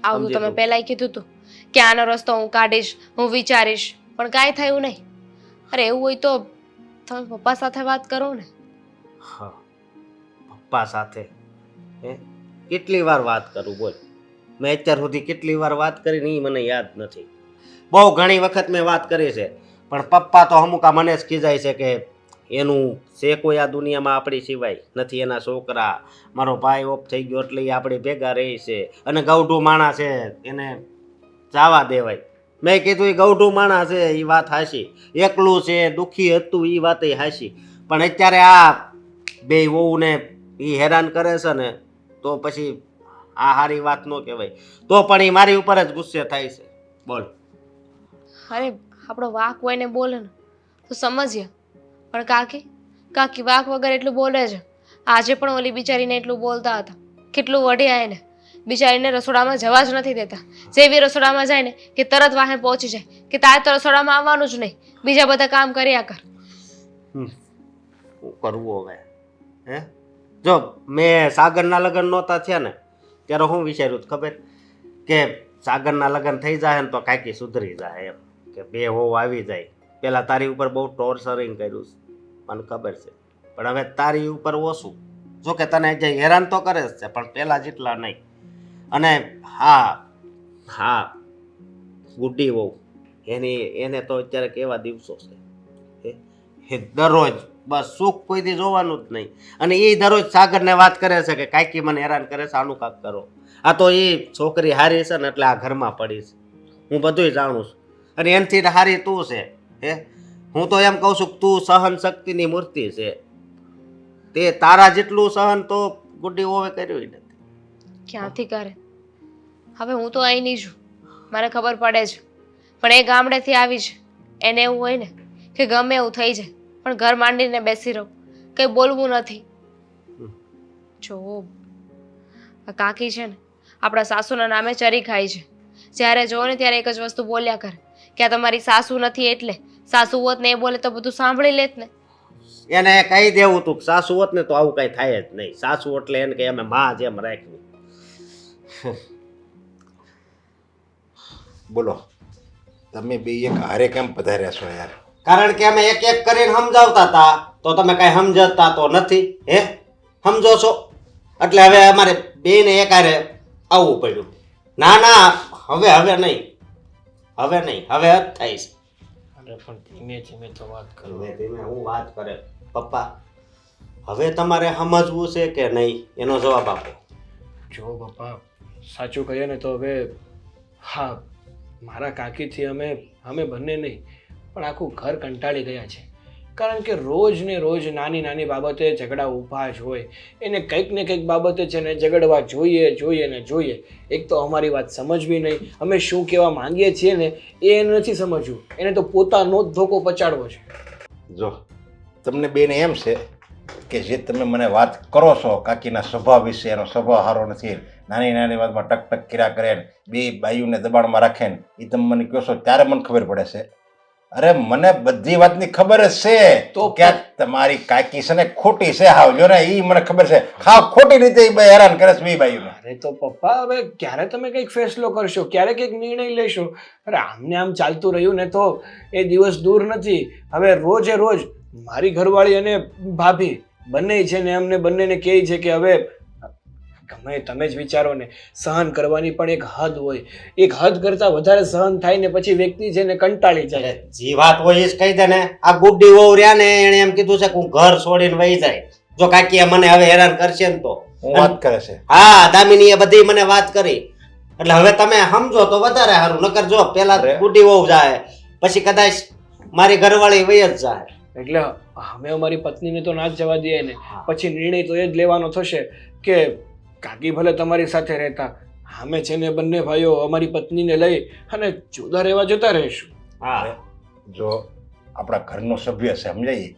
આવું સમજી તમે તું. પહેલાંય કીધું હતું કે આનો રસ્તો હું કાઢીશ, હું વિચારીશ, પણ કાંઈ થયું નહીં. અરે એવું હોય તો તમે પપ્પા સાથે વાત કરો ને. હા, પપ્પા સાથે હે કેટલી વાર વાત કરું બોલ? મેં અત્યાર સુધી કેટલી વાર વાત કરી ને એ મને યાદ નથી. બહુ ઘણી વખત મેં વાત કરી છે, પણ પપ્પા તો અમુકા મને જ ખીજાય છે કે એનું છે કોઈ આ દુનિયામાં આપણી સિવાય નથી, એના છોકરા, મારો ભાઈ ઓફ થઈ ગયો એટલે એ આપણી ભેગા રહી છે, અને ગૌઢું માણસ છે એને જવા દેવાય. મેં કીધું એ ગૌઢું માણસ છે એ વાત હાશી, એકલું છે દુઃખી હતું એ વાત હાશી, પણ અત્યારે આ બે વહુને એ હેરાન કરે છે ને તો પછી આ સારી વાત ન કહેવાય. તો પણ એ મારી ઉપર જ ગુસ્સે થાય છે. બોલ. અરે આપણો વાક હોય ને બોલે ને તો સમજીએ, પણ કાકી વાક વગર એટલું બોલે છે. આજે પણ ઓલી બિચારીને એટલું બોલતા હતા, કેટલું વઢ્યા એને. બિચારીને રસોડામાં જવા જ નથી દેતા. જેવી રસોડામાં જાય ને કે તરત વાહે પહોંચી જાય કે તારે તો રસોડામાં આવવાનું જ નહીં, બીજા બધા કામ કર્યા કર. શું કરવું હવે? હે જો મેં સાગરના લગ્ન નહોતા થયા ને ત્યારે હું વિચાર્યું ખબર કે સાગરના લગ્ન થઈ જાય ને તો કાંઈક સુધરી જાય, એમ કે બે હોવ આવી જાય. પેલા તારી ઉપર બહુ ટોર્ચરિંગ કર્યું છે મને ખબર છે, પણ હવે તારી ઉપર ઓછું. જો કે તને જે હેરાન તો કરે જ છે પણ પેલા જેટલા નહીં. અને હા ગુડ્ડી વહુ એને તો અત્યારે કેવા દિવસો છે, એ દરરોજ બસ સુખ કોઈથી જોવાનું જ નહીં, અને એ દરરોજ સાગરને વાત કરે છે કે કાંઈકી મને હેરાન કરે છે, આનું કાંક કરો. આ તો એ છોકરી હારી છે ને એટલે આ ઘરમાં પડી છે, હું બધુંય જાણું છું. અને એનથી હારી તું છે. હે હું તો એમ કહું છું કે તું સહન શક્તિની મૂર્તિ છે. તે તારા જેટલું સહન તો ગુડ્ડી વહુએ કર્યું નથી. ક્યાંથી કરે? હવે હું તો અહીંની છું, મને ખબર પડે છે, પણ એ ગામડેથી આવી છે. એને એવું હોય ને કે ગમે એવું થઈ જાય પણ ઘર માંડીને બેસી રહું, કંઈ બોલવું નથી. જો આ કાકી છે ને આપણા સાસુના નામે ચરી ખાય છે. જ્યારે જોવો ને ત્યારે એક જ વસ્તુ બોલ્યા કરે કે આ તમારી સાસુ નથી, એટલે સાસુ હોત ને એ બોલે તો બધું સાંભળી લેત ને. એને કહી દેવું તું સાસુ હોત ને તો આવું કઈ થાય જ નહીં. સાસુ એટલે એને કે અમે માં જેમ રાખવી. બોલો, તમે બે એક હારે કેમ પધાર્યા છો યાર? કારણ કે અમે એક એક કરીને સમજાવતા હતા તો તમે કઈ સમજતા તો નથી. હે સમજો છો એટલે હવે અમારે બેને એક હારે આવવું પડ્યું. ના હવે નહીં, હવે જ થઈશ. અરે પણ ધીમે ધીમે તો વાત કરો. ધીમે ધીમે હું વાત કરે પપ્પા. હવે તમારે સમજવું છે કે નહીં એનો જવાબ આપો. જો પપ્પા સાચું કહીએ ને તો હવે હા મારા કાકીથી અમે બંને નહીં પણ આખું ઘર કંટાળી ગયા છે. કારણ કે રોજ ને રોજ નાની નાની બાબતે ઝઘડા ઊભા જ હોય. એને કંઈક ને કંઈક બાબતે છે ને ઝઘડવા જોઈએ. એક તો અમારી વાત સમજવી નહીં, અમે શું કહેવા માંગીએ છીએ ને એ નથી સમજવું. એને તો પોતાનો જ ધોકો પચાડવો છે. જો તમને બેને એમ છે કે જે તમે મને વાત કરો છો કાકીના સ્વભાવ વિશે, એનો સ્વભાવ સારો નથી, નાની નાની વાતમાં ટક કર્યા કરે ને બે બાયુને દબાણમાં રાખે ને, એ તમે મને કહો છો ત્યારે મને ખબર પડે છે. અરે મને બધી વાતની ખબર જ છે તો ક્યાંક તમારી કાકી છે ને ખોટી છે. હાવ જો ને એ મને ખબર છે, હાવ ખોટી રીતે એ બે હેરાન કરે છે બે બાયુને. અરે તો પપ્પા હવે ક્યારે તમે કંઈક ફેસલો કરશો, ક્યારે કંઈક નિર્ણય લેશો? અરે આમને આમ ચાલતું રહ્યું ને તો એ દિવસ દૂર નથી. હવે રોજે રોજ મારી ઘરવાળી અને ભાભી બંને છે ને અમને બંનેને કહે છે કે હવે ગમે તમે જ વિચારો ને, સહન કરવાની પણ એક હદ હોય. એક હદ કરતાં વધારે સહન થાય ને પછી વ્યક્તિ છે ને કંટાળી જાય. જે વાત હોય એ જ કહી દે ને. આ ગુડ્ડી વહુ રહ્યા ને એને એમ કીધું છે કે હું ઘર છોડીને વહી જાય જો કાકી મને હવે હેરાન કરશે ને તો. વાત કરે છે. હા દામિની એ બધી મને વાત કરી એટલે હવે તમે સમજો તો વધારે સારું. નકર જો પેલા ગુડ્ડી વહુ જાય પછી કદાચ મારી ઘરવાળી વહી જ જાય. એટલે અમે અમારી પત્નીને તો ના જ જવા દઈએ ને. પછી નિર્ણય તો એ જ લેવાનો થશે કે કાકી ભલે તમારી સાથે રહેતા, અમે છે ને બંને ભાઈઓ અમારી પત્નીને લઈ અને જુદા રહેવા જતા રહીશું. હા જો આપણા ઘરનો સભ્ય છે, સમજાય?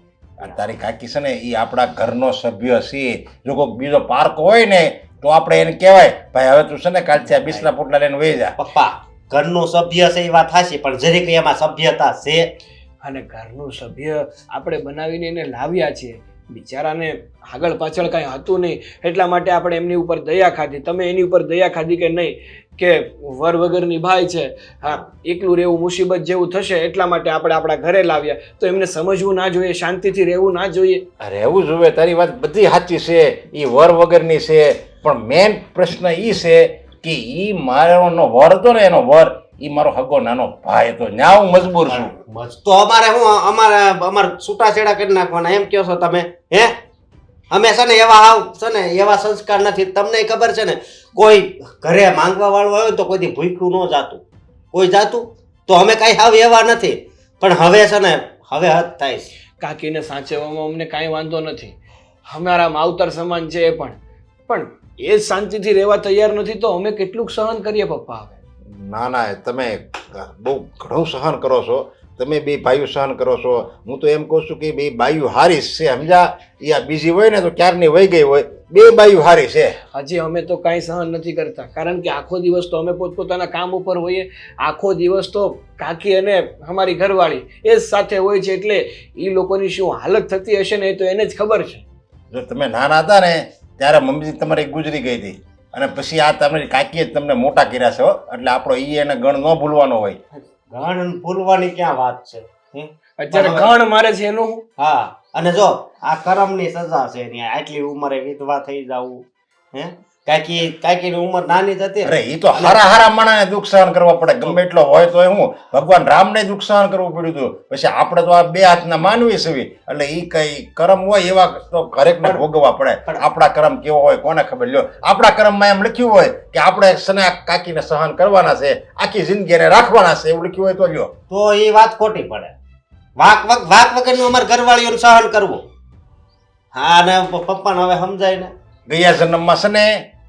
આ તારી કાકી છે ને એ આપણા ઘરનો સભ્ય છે. જો કોઈક બીજો પાર્ક હોય ને તો આપણે એને કહેવાય ભાઈ હવે તું છે ને કાલથી આ બિસ્લા પોટલા લઈને વહી જા. પપ્પા ઘરનું સભ્ય છે એ વાત હાચી, પણ જરીક એમાં સભ્યતા છે. અને ઘરનું સભ્ય આપણે બનાવીને એને લાવ્યા છીએ. બિચારાને આગળ પાછળ કાંઈ હતું નહીં એટલા માટે આપણે એમની ઉપર દયા ખાધી. તમે એની ઉપર દયા ખાધી કે નહીં કે વર વગરની ભાઈ છે, હા એકલું રહેવું મુસીબત જેવું થશે એટલા માટે આપણે આપણા ઘરે લાવ્યા. તો એમને સમજવું ના જોઈએ, શાંતિથી રહેવું ના જોઈએ? અરે એવું જોવે, તારી વાત બધી સાચી છે, એ વર વગરની છે, પણ મેન પ્રશ્ન એ છે કે એ મારો વર હતો ને, એનો વર એ મારો હગો નાનો ભાઈ હતો, ન્યા હું મજબૂર છું. તો અમારે હું અમારે છૂટાછેડા કરી નાખવાના એમ કહો છો તમે? હે અમે છે ને એવા છે ને એવા સંસ્કાર નથી. તમને ખબર છે ને, કોઈ ઘરે માંગવા વાળું હોય તો કોઈથી ભૂખ્યું ન જાતું, કોઈ જાતું? તો અમે કાંઈ હાવ એવા નથી, પણ હવે છે ને હવે હદ થાય છે. કાકીને સાચવવામાં અમને કાંઈ વાંધો નથી, અમારા માવતર સમાન છે એ પણ એ જ શાંતિથી રહેવા તૈયાર નથી તો અમે કેટલુંક સહન કરીએ પપ્પા? હવે ના ના, તમે બહુ ઘણું સહન કરો છો, તમે બે ભાઈઓ સહન કરો છો. હું તો એમ કહું છું કે બે બાઈઓ હારી જ છે, સમજા? એ આ બીજી હોય ને તો ક્યારની વહી ગઈ હોય, બે બાઈઓ હારી છે. હજી અમે તો કાંઈ સહન નથી કરતા, કારણ કે આખો દિવસ તો અમે પોતપોતાના કામ ઉપર હોઈએ, આખો દિવસ તો કાકી અને અમારી ઘરવાળી એ જ સાથે હોય છે, એટલે એ લોકોની શું હાલત થતી હશે ને એ તો એને જ ખબર છે. જો તમે નાના હતા ને ત્યારે મમ્મી તમારી ગુજરી ગઈ હતી, અને પછી આ તમારી કાકીએ જ તમને મોટા કર્યા છે, એટલે આપણો એને ગણ ન ભૂલવાનો હોય. ગણ ભૂલવાની ક્યાં વાત છે? અત્યારે ઘણ મારે છે એનું હા, અને જો આ કરમની સજા છે એની, આટલી ઉંમરે વિધવા થઈ જવું. હે કાકીની ઉંમર નાની જ હતી. અરે એ તો હારા હારા માણસને દુઃખ સહન કરવા પડે, ગમે એટલો હોય તો. હું ભગવાન રામને દુઃખ સહન કરવું પડ્યું હતું, પછી આપણે તો આ બે હાથના માનવી છે, એટલે એ કઈ કરમ હોય એવા તો હરેકને ભોગવવા પડે. આપણા કરમ કેવો હોય કોને ખબર? લ્યો, આપણા કરમમાં એમ લખ્યું હોય કે આપણે સને કાકીને સહન કરવાના છે, આખી જિંદગી એને રાખવાના છે, એવું લખ્યું હોય તો લ્યો, તો એ વાત ખોટી પડે. વાક વગરનું અમારે ઘરવાળીઓને સહન કરવું. હા, અને પપ્પાને હવે સમજાય ને, ગયા જન્મમાં છે ને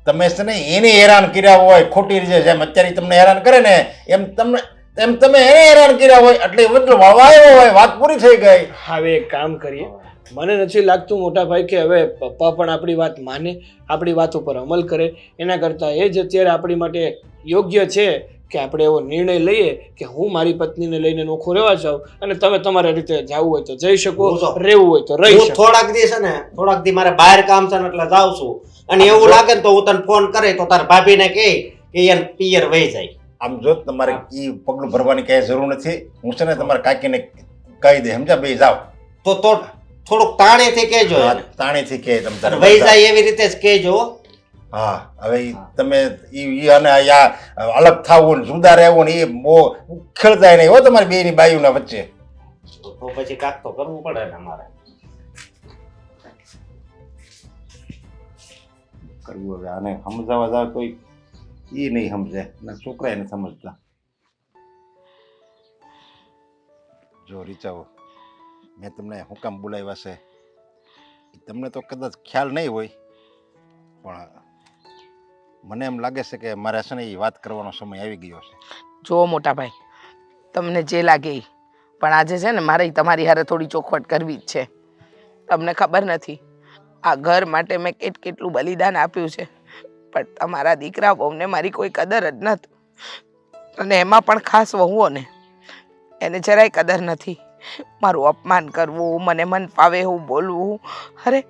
તમે છે ને એને હેરાન કર્યા હોય ખોટી રીતે, જેમ અત્યારે તમને હેરાન કરે ને એમ તમે એને હેરાન કર્યા હોય, એટલે બધું વળવા આવ્યો હોય, વાત પૂરી થઈ ગઈ. હવે એક કામ કરીએ, મને નથી લાગતું મોટા ભાઈ કે હવે પપ્પા પણ આપણી વાત માને, આપણી વાત ઉપર અમલ કરે. એના કરતાં એ જ અત્યારે આપણી માટે યોગ્ય છે કે આપણે એવો નિર્ણય લઈએ કે હું મારી પત્નીને લઈને નોખો રહેવા જાઉં અને તમે તમારી રીતે જવું હોય તો જઈ શકો, રહેવું હોય તો રહી શકો. થોડાક દી છે ને, થોડાક દી મારે બહાર કામ છે ને એટલે જાઉં છું, અને એવું લાગે ને તો હું તને ફોન કરે તો તાર ભાભીને કહે કે એને પિયર વહી જાય. આમ જો તમારે એ પગલું ભરવાની કઈ જરૂર નથી, હું છે ને તમારા કાકીને કહી દે, સમજા? બે જાઓ તો થોડુંક તાણેથી કહેજો, તાણીથી કહે તમે વહી જાય એવી રીતે જ કહેજો. હા, હવે તમે અને અલગ થવું ને જુદા રહેવું ને એ બહુ ખેલતા નહીં હો તમારી બે ની બાયુના વચ્ચે. તો પછી કાક તો કરવું પડે ને અમારે. કરવું હવે આને સમજાવવા જાવ તો એ નહીં સમજે, ના છોકરા એને સમજતા. જો રીચાઓ, મેં તમને હું કામ બોલાવ્યા છે તમને તો કદાચ ખ્યાલ નહીં હોય, પણ મને એમ લાગે છે કે મારે છે ને એ વાત કરવાનો સમય આવી ગયો છે. જુઓ મોટા ભાઈ, તમને જે લાગે એ, પણ આજે છે ને મારે તમારી હારે થોડી ચોખવટ કરવી જ છે. તમને ખબર નથી આ ઘર માટે મેં કેટલું બલિદાન આપ્યું છે, પણ તમારા દીકરા વહુને મારી કોઈ કદર જ નથી, અને એમાં પણ ખાસ વહુઓને એને જરાય કદર નથી. મારું અપમાન કરવું, મને મન ફાવે એવું બોલવું, અરે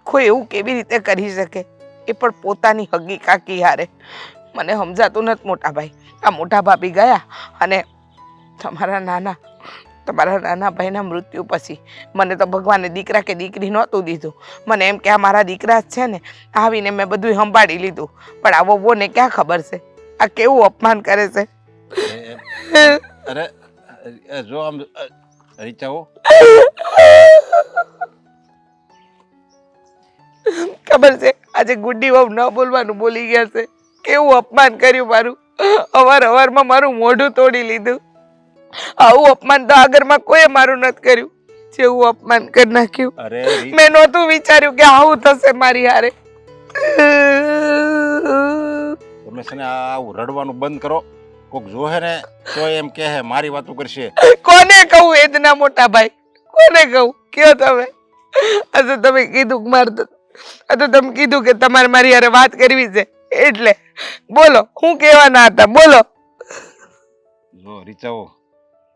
કોઈ એવું કેવી રીતે કરી શકે? એ પણ પોતાની હગી કાકી હારે. મને સમજાતું નથી મોટા ભાઈ. આ મોટા ભાભી ગયા અને તમારા નાના ભાઈના મૃત્યુ પછી મને તો ભગવાને દીકરા કે દીકરી નહોતું દીધું. મને એમ કે આ મારા દીકરા જ છે ને, આવીને મેં બધું સંભાળી લીધું, પણ આ વહુઓને ક્યાં ખબર છે આ કેવું અપમાન કરે છે. અરે જો આમ રીચાઓ, ખબર છે આજે ગુડ્ડી વહુ ન બોલવાનું બોલી ગયા છે, કેવું અપમાન કર્યું મારું, અવારમાં મારું મોઢું તોડી લીધું. આવું અપમાન તો આગળમાં કોઈ મારું નથી કર્યું, જેવું અપમાન કરી નાખ્યું. અરે મેં નહોતું વિચાર્યું કે આવું થશે મારી હારે. તમે છે ને આવું રડવાનું બંધ કરો. કોક જોહે ને તો એમ કહે મારી વાતો કરશે. કોને કહું એદના મોટા ભાઈ, કોને કહું? કયો તમે. આ તો તમે કીધું તમે કીધું કે તમારે મારી હારે વાત કરવી છે, એટલે બોલો હું કહેવાના હતા, બોલો. જો રીચાઓ,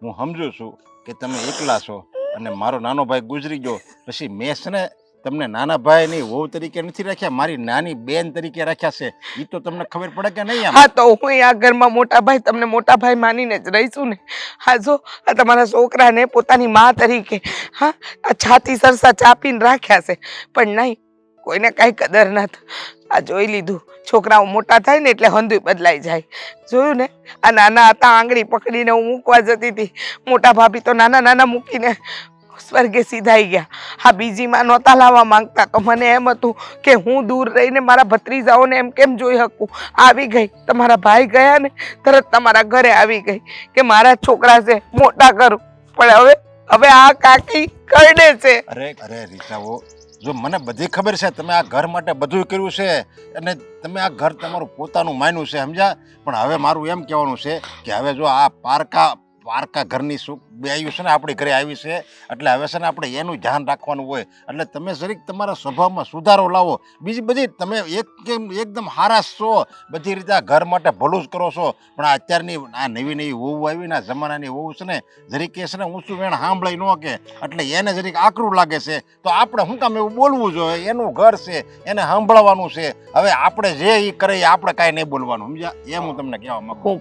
હું સમજુ છું કે તમે એકલા છો અને મારો નાનો ભાઈ ગુજરી ગયો પછી મેં છે ને તમને નાના ભાઈની વહુ તરીકે નથી રાખ્યા, મારી નાની બેન તરીકે રાખ્યા છે. એ તો તમને ખબર પડે કે નહીં? આમ હા તો હું આ ઘરમાં મોટા ભાઈ તમને મોટા ભાઈ માનીને જ રહીશું ને. હા જો આ તમારા છોકરાને પોતાની માં તરીકે હા આ છાતી સરસા ચાપીને રાખ્યા છે, પણ નહીં, કોઈને કાંઈ કદર નથી. આ જોઈ લીધું, છોકરાઓ મોટા થાય ને એટલે હંધુય બદલાઈ જાય. જોયું ને, આ નાના હતા આંગળી પકડીને હું મૂકવા જતી હતી, મોટા ભાભી તો નાના નાના મૂકીને સ્વર્ગે સીધાઈ ગયા. હા બીજી માં નહોતા લાવવા માંગતા તો મને એમ હતું કે હું દૂર રહીને મારા ભત્રીજાઓને એમ કેમ જોઈ શકું. આવી ગઈ, તમારા ભાઈ ગયા ને તરત તમારા ઘરે આવી ગઈ કે મારા છોકરા છે મોટા કરું. પણ હવે આ કાકી કરડે છે. અરે રીટાઓ, જો મને બધી ખબર છે તમે આ ઘર માટે બધું કર્યું છે અને તમે આ ઘર તમારું પોતાનું માન્યું છે, સમજ્યા? પણ હવે મારું એમ કહેવાનું છે કે હવે જો આ પારકા ઘરની સુખ બે આવ્યું છે ને, આપણી ઘરે આવી છે, એટલે હવે છે ને આપણે એનું ધ્યાન રાખવાનું હોય. એટલે તમે જરીક તમારા સ્વભાવમાં સુધારો લાવો. બીજી બધી તમે એકદમ હારાશ છો, બધી રીતે આ ઘર માટે ભલું જ કરો છો. પણ આ અત્યારની આ નવી વહુ આવી ને, આ જમાનાની વહુ છે ને, જરીક એ છે ને ઊંચું વેણ સાંભળાય ન કે, એટલે એને જરીક આકરું લાગે છે. તો આપણે શું કામ એવું બોલવું જોઈએ? એનું ઘર છે, એને સાંભળવાનું છે. હવે આપણે જે એ કરે એ આપણે કાંઈ નહીં બોલવાનું, સમજ્યા? એમ હું તમને કહેવા માંગુ.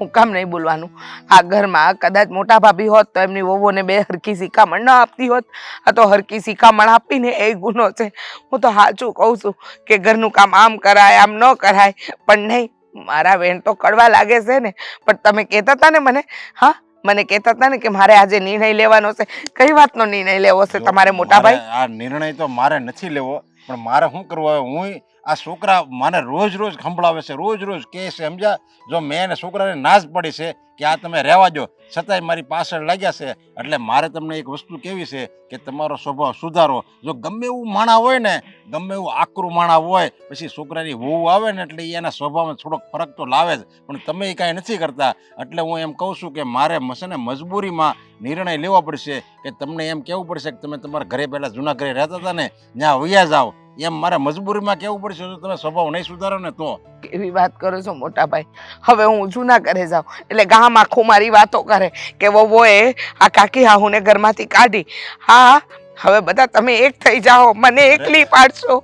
હું કામ નહીં બોલવાનું? આ ઘરમાં કદાચ મોટા ભાભી હોત તો એમની વહુઓને બે હરકી શિખામણ ન આપતી હોત. આ તો હરકી શિખામણ આપીને એ ગુનો છે. હું તો સાચું કહું છું કે ઘરનું કામ આમ કરાય આમ ન કરાય, પણ નહીં, મારા વેણ તો કડવા લાગે છે ને. પણ તમે કહેતા હતા ને મને, હા મને કહેતા હતા ને કે મારે આજે નિર્ણય લેવાનો છે. કઈ વાતનો નિર્ણય લેવો છે તમારે મોટા ભાઈ? આ નિર્ણય તો મારે નથી લેવો, પણ મારે શું કરવું હવે? હું આ છોકરા મને રોજ સંભળાવે છે, રોજ કહે છે, સમજ્યા? જો મેં એને છોકરાને નાજ પડી છે કે આ તમે રહેવા દો, છતાંય મારી પાછળ લાગ્યા છે. એટલે મારે તમને એક વસ્તુ કેવી છે કે તમારો સ્વભાવ સુધારો. જો ગમે એવું માણા હોય ને, ગમે એવું આકરું માણા હોય, પછી છોકરાની વહુ આવે ને એટલે એના સ્વભાવમાં થોડોક ફરક તો લાવે જ, પણ તમે એ કાંઈ નથી કરતા. એટલે હું એમ કહું છું કે મારે છે ને મજબૂરીમાં નિર્ણય લેવો પડશે કે તમને એમ કહેવું પડશે કે તમે તમારા ઘરે પહેલાં જૂના ઘરે રહેતા હતા ને, ત્યાં વયા જાઓ. એમ મારે મજબૂરીમાં કહેવું પડશે. જો તમે સ્વભાવ નહીં સુધારો ને તો. કેવી વાત કરો છો મોટા ભાઈ? હવે હું જૂના ઘરે જાઉં એટલે ગામ આખું મારી વાતો કરે કે વહુએ આ કાકી હાહુને ઘરમાંથી કાઢી. હા હવે બધા તમે એક થઈ જાઓ, મને એકલી પાડશો?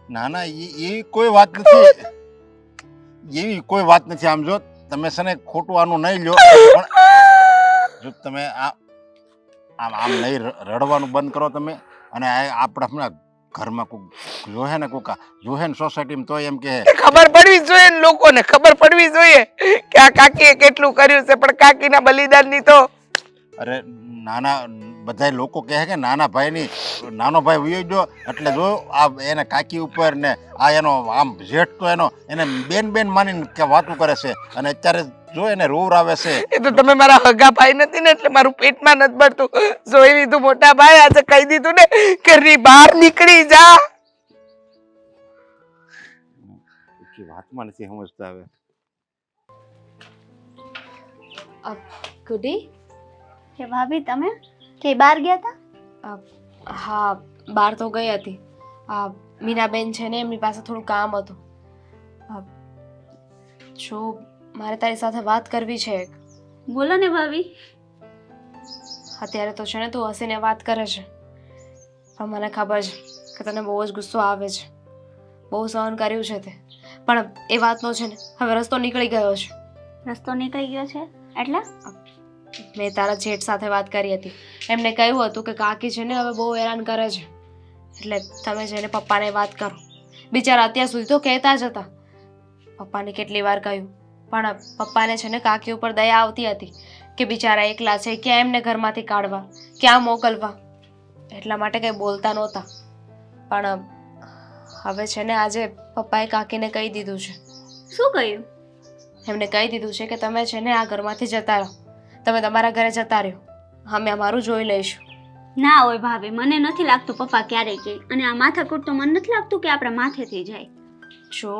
ના એવી કોઈ વાત નથી, એવી કોઈ વાત નથી. આમ જો તમે છે ને ખોટું આનું નહીં લ્યો, પણ જો તમે આમ નહીં રડવાનું બંધ કરો તમે. અને આપણા ઘરમાં કોઈક જોહે ને સોસાયટીમાં તો એમ કે ખબર પડવી જોઈએ ને, લોકોને ખબર પડવી જોઈએ કે આ કાકીએ કેટલું કર્યું છે. પણ કાકીના બલિદાનની તો અરે નાના બધા લોકો કહે કે નાનો ભાઈ વયો ગયો એટલે જો આ એને કાકી ઉપર ને આ એનો આમ જેઠ તો એને બેન માનીને કે વાતું કરે છે. અને અત્યારે જો એને રોર આવે છે. એ તો તમે મારા હગા ભાઈ નથી ને એટલે મારું પેટમાં નથી ભરતું. જોઈ લીધું મોટા ભાઈ, આજે કહી દીધું ને, ઘરની બહાર નીકળી જા. વાતમાં નથી સમજતા હવે. ગુડી, કે ભાભી તમે કે બહાર ગયા હતા? હા બહાર તો ગઈ હતી. મીનાબેન છે ને એમની પાસે થોડું કામ હતું. જો મારે તારી સાથે વાત કરવી છે. બોલો ને ભાભી. અત્યારે તો છે ને તું હસીને વાત કરે છે, પણ મને ખબર છે કે તને બહુ જ ગુસ્સો આવે છે. બહુ સહન કર્યું છે તે, પણ એ વાતનો છે ને હવે રસ્તો નીકળી ગયો છે. રસ્તો નીકળી ગયો છે એટલે? મેં તારા જેઠ સાથે વાત કરી હતી. એમને કહ્યું હતું કે કાકી છે ને હવે બહુ હેરાન કરે છે, એટલે તમે જઈને પપ્પાને વાત કરો. બિચારા અત્યાર સુધી તો કહેતા જ હતા. પપ્પાને કેટલી વાર કહ્યું, પણ પપ્પાને છે ને કાકી ઉપર દયા આવતી હતી કે બિચારા એકલા છે, ક્યાં એમને ઘરમાંથી કાઢવા, ક્યાં મોકલવા, એટલા માટે કંઈ બોલતા નહોતા. પણ હવે છે ને આજે પપ્પાએ કાકીને કહી દીધું છે. શું કહ્યું? એમને કહી દીધું છે કે તમે છે ને આ ઘરમાંથી જતા રહો, તમે તમારા ઘરે જતા રહ્યો, અમે અમારું જોઈ લઈશું. ના હોય ભાભી, મને નથી લાગતું પપ્પા ક્યારેય કહે. અને આ માથાકૂટ તો મને નથી લાગતું કે આપણા માથેથી જાય. જો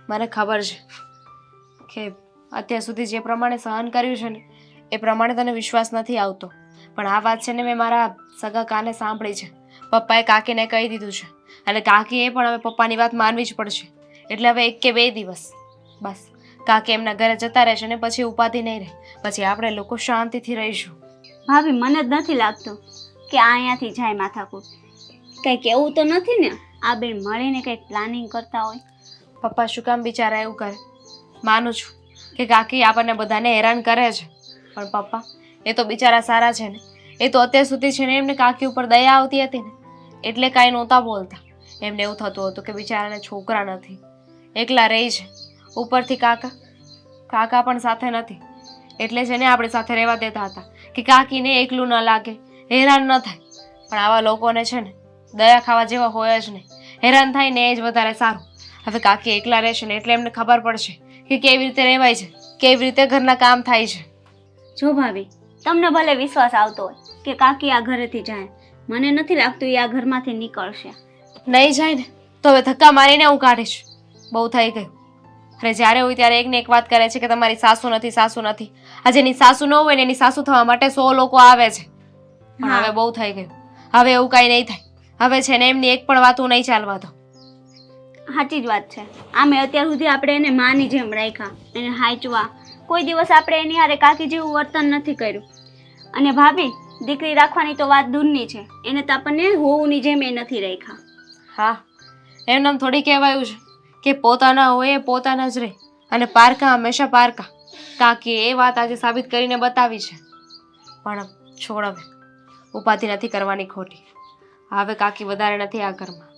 મને ખબર છે કે અત્યાર સુધી જે પ્રમાણે સહન કર્યું છે ને એ પ્રમાણે તને વિશ્વાસ નથી આવતો, પણ આ વાત છે ને મેં મારા સગા કાને સાંભળી છે. પપ્પાએ કાકીને કહી દીધું છે અને કાકીએ પણ હવે પપ્પાની વાત માનવી જ પડશે. એટલે હવે 1 કે 2 દિવસ બસ કાકી એમના ઘરે જતા રહેશે ને પછી ઉપાધિ નહીં રહે, પછી આપણે લોકો શાંતિથી રહીશું. ભાભી મને જ નથી લાગતું કે આ અહીંયાથી જાય માથાકૂટ. કંઈક એવું તો નથી ને આ બેન મળીને કંઈક પ્લાનિંગ કરતા હોય? પપ્પા શું કામ બિચારા એવું કરે? માનું છું કે કાકી આપણને બધાને હેરાન કરે છે, પણ પપ્પા એ તો બિચારા સારા છે ને. એ તો અત્યાર સુધી છે ને એમને કાકી ઉપર દયા આવતી હતી ને એટલે કાંઈ નહોતા બોલતા. એમને એવું થતું હતું કે બિચારાને છોકરા નથી, એકલા રહી છે. ઉપરથી કાકા પણ સાથે નથી, એટલે છે ને આપણી સાથે રહેવા દેતા હતા કે કાકીને એકલું ન લાગે, હેરાન ન થાય. પણ આવા લોકોને છે ને દયા ખાવા જેવા હોય જ નહીં. હેરાન થાય ને એ જ વધારે સારું. હવે કાકી એકલા રહેશે ને એટલે એમને ખબર પડશે કે કેવી રીતે રહેવાય છે, કેવી રીતે ઘરના કામ થાય છે. જો ભાભી, તમને ભલે વિશ્વાસ આવતો હોય કે કાકી આ ઘરેથી જાય, મને નથી લાગતું એ આ ઘરમાંથી નીકળશે. નહીં જાય ને તો હવે ધક્કા મારીને હું કાઢીશ. બહુ થઈ ગયું. અને જ્યારે હોય ત્યારે એકને એક વાત કરે છે કે તમારી સાસુ નથી, સાસુ નથી. આજે એની સાસુ ન હોય ને એની સાસુ થવા માટે 100 લોકો આવે છે. પણ હવે બહુ થઈ ગયું. હવે એવું કાંઈ નહીં થાય. હવે છે ને એમની એક પણ વાતું નહીં ચાલવા દો. સાચી જ વાત છે. આમે અત્યાર સુધી આપણે એને માની જેમ રાખ્યા, એને હાચવા. કોઈ દિવસ આપણે એની હારે કાકી જેવું વર્તન નથી કર્યું. અને ભાભી, દીકરી રાખવાની તો વાત દૂરની છે, એને તો આપણને હોવની જેમ એ નથી રાખ્યા. હા, એમને આમ થોડી કહેવાયું છે કે પોતાના હોય એ પોતાના જ રહે અને પારકા હંમેશા પારકા. કાકીએ એ વાત આજે સાબિત કરીને બતાવી છે. પણ છોડ, હવે ઉપાધિ નથી કરવાની ખોટી. હવે કાકી વધારે નથી આ ઘરમાં.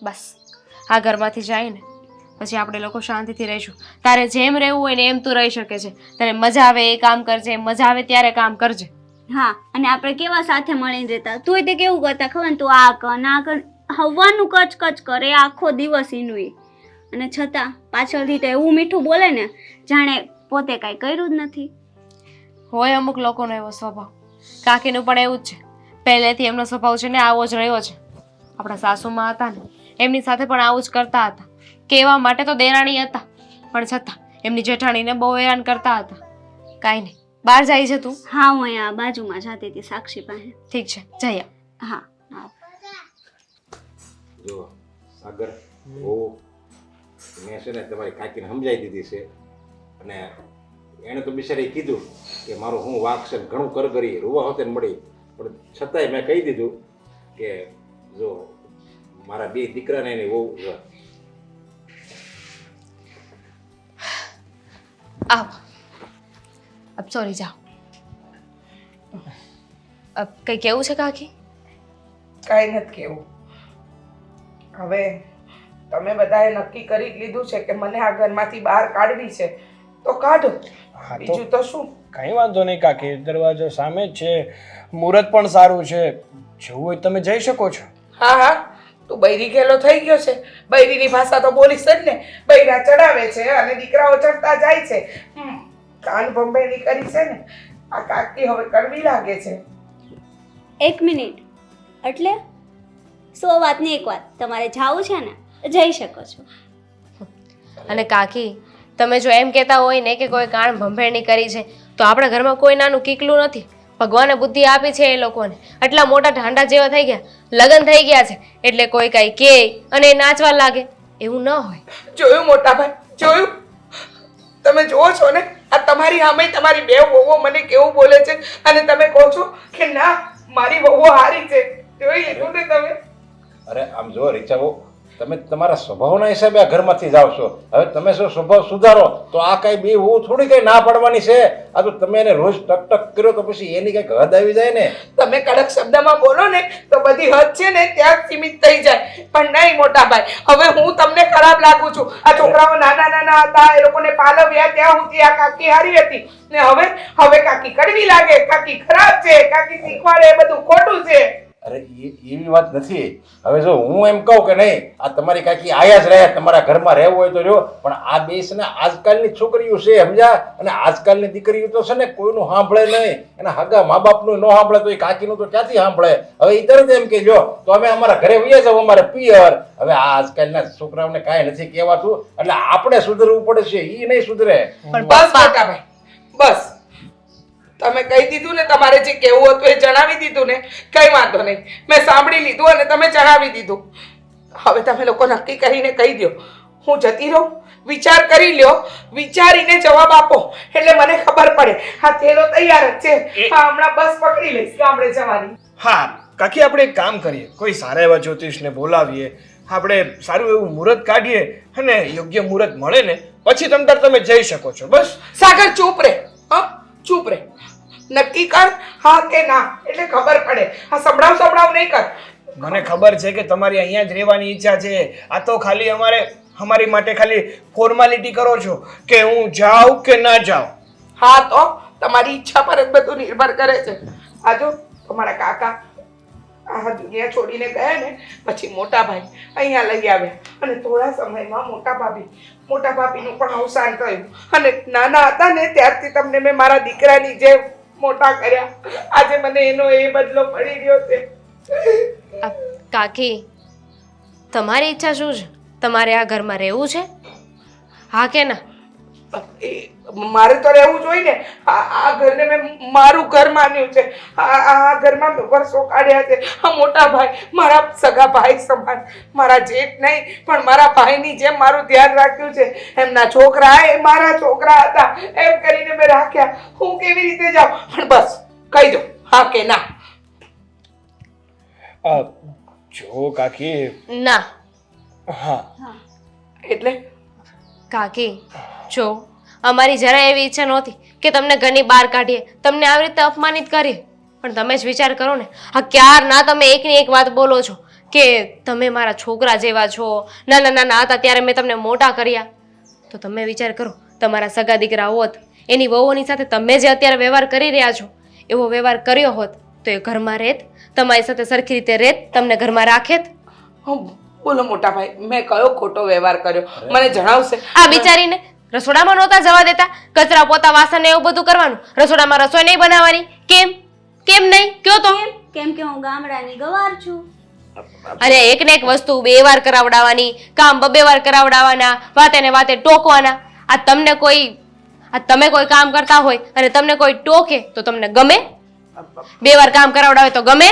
બસ આ ઘરમાંથી જાય ને પછી આપણે લોકો શાંતિથી રહીશું. તારે જેમ રહેવું હોય ને એમ તું રહી શકે છે. તને મજા આવે એ કામ કરજે, મજા આવે ત્યારે કામ કરજે. હા, અને આપણે કેવા સાથે મળીને રહેતા. તું તે કેવું કરતા ખબર ને, તું આ કર ના કર, હવાનું કચ કરે આખો દિવસ એનું એ. અને છતાં પાછળથી તો એવું મીઠું બોલે ને જાણે પોતે કાંઈ કર્યું જ નથી. હોય અમુક લોકોનો એવો સ્વભાવ. કાકીનું પણ એવું જ છે. પહેલેથી એમનો સ્વભાવ છે ને આવો જ રહ્યો છે. આપણા સાસુમાં હતા ને એમની સાથે પણ આવું જ કરતા હતા. કહેવા માટે તો દેરાણી હતા, પણ છતાં એમની જેઠાણીને બહુ હેરાન કરતા હતા. કાંઈ નહીં, બહાર જાય છે તું? હા, હું અહીંયા બાજુમાં જતી હતી સાક્ષી પાસે. ઠીક છે, જઈએ. હા. જો સાગર, મેં છે ને તમારી કાકીને સમજાવી દીધી છે અને એણે તો બિચારી કીધું કે મારો હું વાંક છે, ઘણું કરી રૂવા હોતે મળી, પણ છતાંય મેં કહી દીધું કે જો મારા 2 દીકરાને એની બહુ આવ. અબ સોરી, જાઓ. અબ કંઈ કેવું છે કાકી? કાંઈ નથી કેવું. હવે તમે બધાએ નક્કી કરી જ લીધું છે કે મને આ ઘરમાંથી બહાર કાઢવી છે તો કાઢો. હા, બીજું તો શું. કંઈ વાંધો નહીં કાકી, દરવાજો સામે જ છે, મુહૂર્ત પણ સારું છે, જવું હોય તમે જઈ શકો છો. હા હા, તું બૈરી ગેલો થઈ ગયો છે. બૈરીની ભાષા તો બોલીશ જ ને. બૈરા ચડાવે છે અને દીકરાઓ ચડતા જાય છે. કાન ભંભેણી કરી છે ને આ કાકી હવે કડવી લાગે છે. 1 મિનિટ, એટલે 100 વાતની એક વાત. તમારે જાવું છે ને જઈ શકો છો. અને કાકી, તમે જો એમ કહેતા હોય ને કે કોઈ કાન ભંભેરણી કરી છે, તો આપણા ઘરમાં કોઈ નાનું કીકલું નથી. ભગવાને બુદ્ધિ આપી છે એ લોકોને. આટલા મોટા ઢાંડા જેવા થઈ ગયા, લગ્ન થઈ ગયા છે એટલે કોઈ કાંઈ કહે અને એ નાચવા લાગે એવું ન હોય. જોયું મોટા ભાઈ, જોયું? તમે જુઓ છો ને આ તમારી સામે તમારી 2 વહુઓ મને કેવું બોલે છે અને તમે કહો છો કે ના મારી વહુઓ હારી છે. જોઈ લીધું ને તમે? અરે આમ જો રીચા બહુ, તમે તમારા સ્વભાવના હિસાબે આ ઘરમાંથી જાઓ છો. હવે તમે જો સ્વભાવ સુધારો તો આ કાંઈ 2 વહુ થોડી કંઈ ના પાડવાની છે. આ તો તમે એને રોજ ટક કર્યો તો પછી એની કંઈક હદ આવી જાય ને. તમે કડક શબ્દમાં બોલો ને તો બધી હદ છે ને ત્યાં સીમિત થઈ જાય. પણ નહીં મોટા ભાઈ, હવે હું તમને ખરાબ લાગુ છું. આ છોકરાઓ નાના હતા, એ લોકોને પાલવ્યા ત્યાં સુધી આ કાકી હારી હતી ને હવે કાકી કડવી લાગે, કાકી ખરાબ છે, કાકી શીખવાડે એ બધું ખોટું છે. અરે એવી વાત નથી. હવે જો હું એમ કહું કે નહીં આ તમારી કાકી આયા જ રહે, તમારા ઘરમાં રહેવું હોય તો રહ્યો, પણ આ 2 છે ને આજકાલની છોકરીઓ છે, સમજ્યા? અને આજકાલની દીકરીઓ તો છે ને કોઈનું સાંભળે નહીં, એના હગા મા બાપનું ન સાંભળે તો એ કાકીનું તો ક્યાંથી સાંભળે? હવે એ તરત એમ કે જો તો અમે અમારા ઘરે વયા જાવ, અમારે પિયર. હવે આ આજકાલના છોકરાઓને કાંઈ નથી કહેવાતું, એટલે આપણે સુધરવું પડે છે, એ નહીં સુધરે. પણ બસ મોટા ભાઈ, બસ. તમે કહી દીધું ને, તમારે જે કહેવું હતું એ જણાવી દીધું ને, કઈ વાંધો નહીં. મેં સાંભળી લીધું અને તમે જણાવી દીધું. હવે તમે લોકો નક્કી કરીને કહી દો, હું જતી રહું? વિચાર કરી લ્યો, વિચારીને જવાબ આપો એટલે મને ખબર પડે. હા, થેલો તૈયાર જ છે. હા, હમણાં બસ પકડી લઈશ ગામડે જવાની. હા, કાકી આપણે એક કામ કરીએ, કોઈ સારા એવા જ્યોતિષને બોલાવીએ, આપણે સારું એવું મુહૂર્ત કાઢીએ અને યોગ્ય મુહૂર્ત મળે ને પછી તમે જઈ શકો છો. બસ સાગર ચૂપ રે, હા ચૂપ રે. નક્કી કર હા કે ના, એટલે ખબર પડે. આ સંભળાવ નહીં કર. મને ખબર છે કે તમારી અહીંયા જ રહેવાની ઈચ્છા છે. આ તો ખાલી અમારી માટે ખાલી ફોર્માલિટી કરો છો કે હું જાઉં કે ના જાઉં. હા તો તમારી ઈચ્છા પર જ બધું નિર્ભર કરે છે. આ જો તમારા કાકા આ દુનિયા છોડીને ગયા ને પછી મોટા ભાઈ અહીંયા લઈ આવ્યા અને થોડા સમયમાં મોટા ભાભીનું પણ અવસાન થયું અને નાના હતા ને ત્યારથી તમને મેં મારા દીકરાની જેમ મોટા કર્યા. આજે મને એનો એ બદલો પડી રહ્યો છે. કાકી, તમારી ઈચ્છા શું છે? તમારે આ ઘરમાં રહેવું છે, હા કે ના? મારે તો રહેવું જોઈએ ને. આ ઘરને મેં મારું ઘર માન્યું છે. આ ઘરમાં મેં વર્ષો કાઢ્યા છે. આ મોટા ભાઈ મારા સગા ભાઈ સમાન, મારા જેઠ નહીં પણ મારા ભાઈની જેમ મારું ધ્યાન રાખ્યું છે. એમના છોકરા એ મારા છોકરા હતા એમ કરીને મેં રાખ્યા. હું કેવી રીતે જાઉં? પણ બસ કહી દો હા કે ના. જો કાકી, ના. હા એટલે કાકી જો, અમારી જરાય એવી ઈચ્છા નહોતી કે તમને ઘરની બહાર કાઢીએ, તમને આવી રીતે અપમાનિત કરીએ. પણ તમે જ વિચાર કરો ને, આ ક્યારના તમે એકની એક વાત બોલો છો કે તમે મારા છોકરા જેવા છો, નાના હતા ત્યારે મેં તમને મોટા કર્યા. તો તમે વિચાર કરો, તમારા સગા દીકરા હોત, એની વહુઓની સાથે તમે જે અત્યારે વ્યવહાર કરી રહ્યા છો એવો વ્યવહાર કર્યો હોત તો એ ઘરમાં રહેત, તમારી સાથે સરખી રીતે રહેત, તમને ઘરમાં રાખેત. બોલો મોટા ભાઈ, મેં કયો ખોટો વ્યવહાર કર્યો મને જણાવશે? આ બિચારીને રસોડામાં નહોતા જવા દેતા, કચરા પોતા વાસણ એવું બધું કરવાનું, રસોડામાં રસોઈ નહીં બનાવવાની. કેમ નહીં કયો તો? કેમ કે હું ગામડાની ગવાર છું. અરે એક ને એક વસ્તુ બે વાર કરાવડાવવાની, કામ બબે વાર કરાવડાવવાના, વાતે ને વાતે ટોકવાના. તમે કોઈ કામ કરતા હોય અને તમને કોઈ ટોકે તો તમને ગમે? બે વાર કામ કરાવડાવે તો ગમે?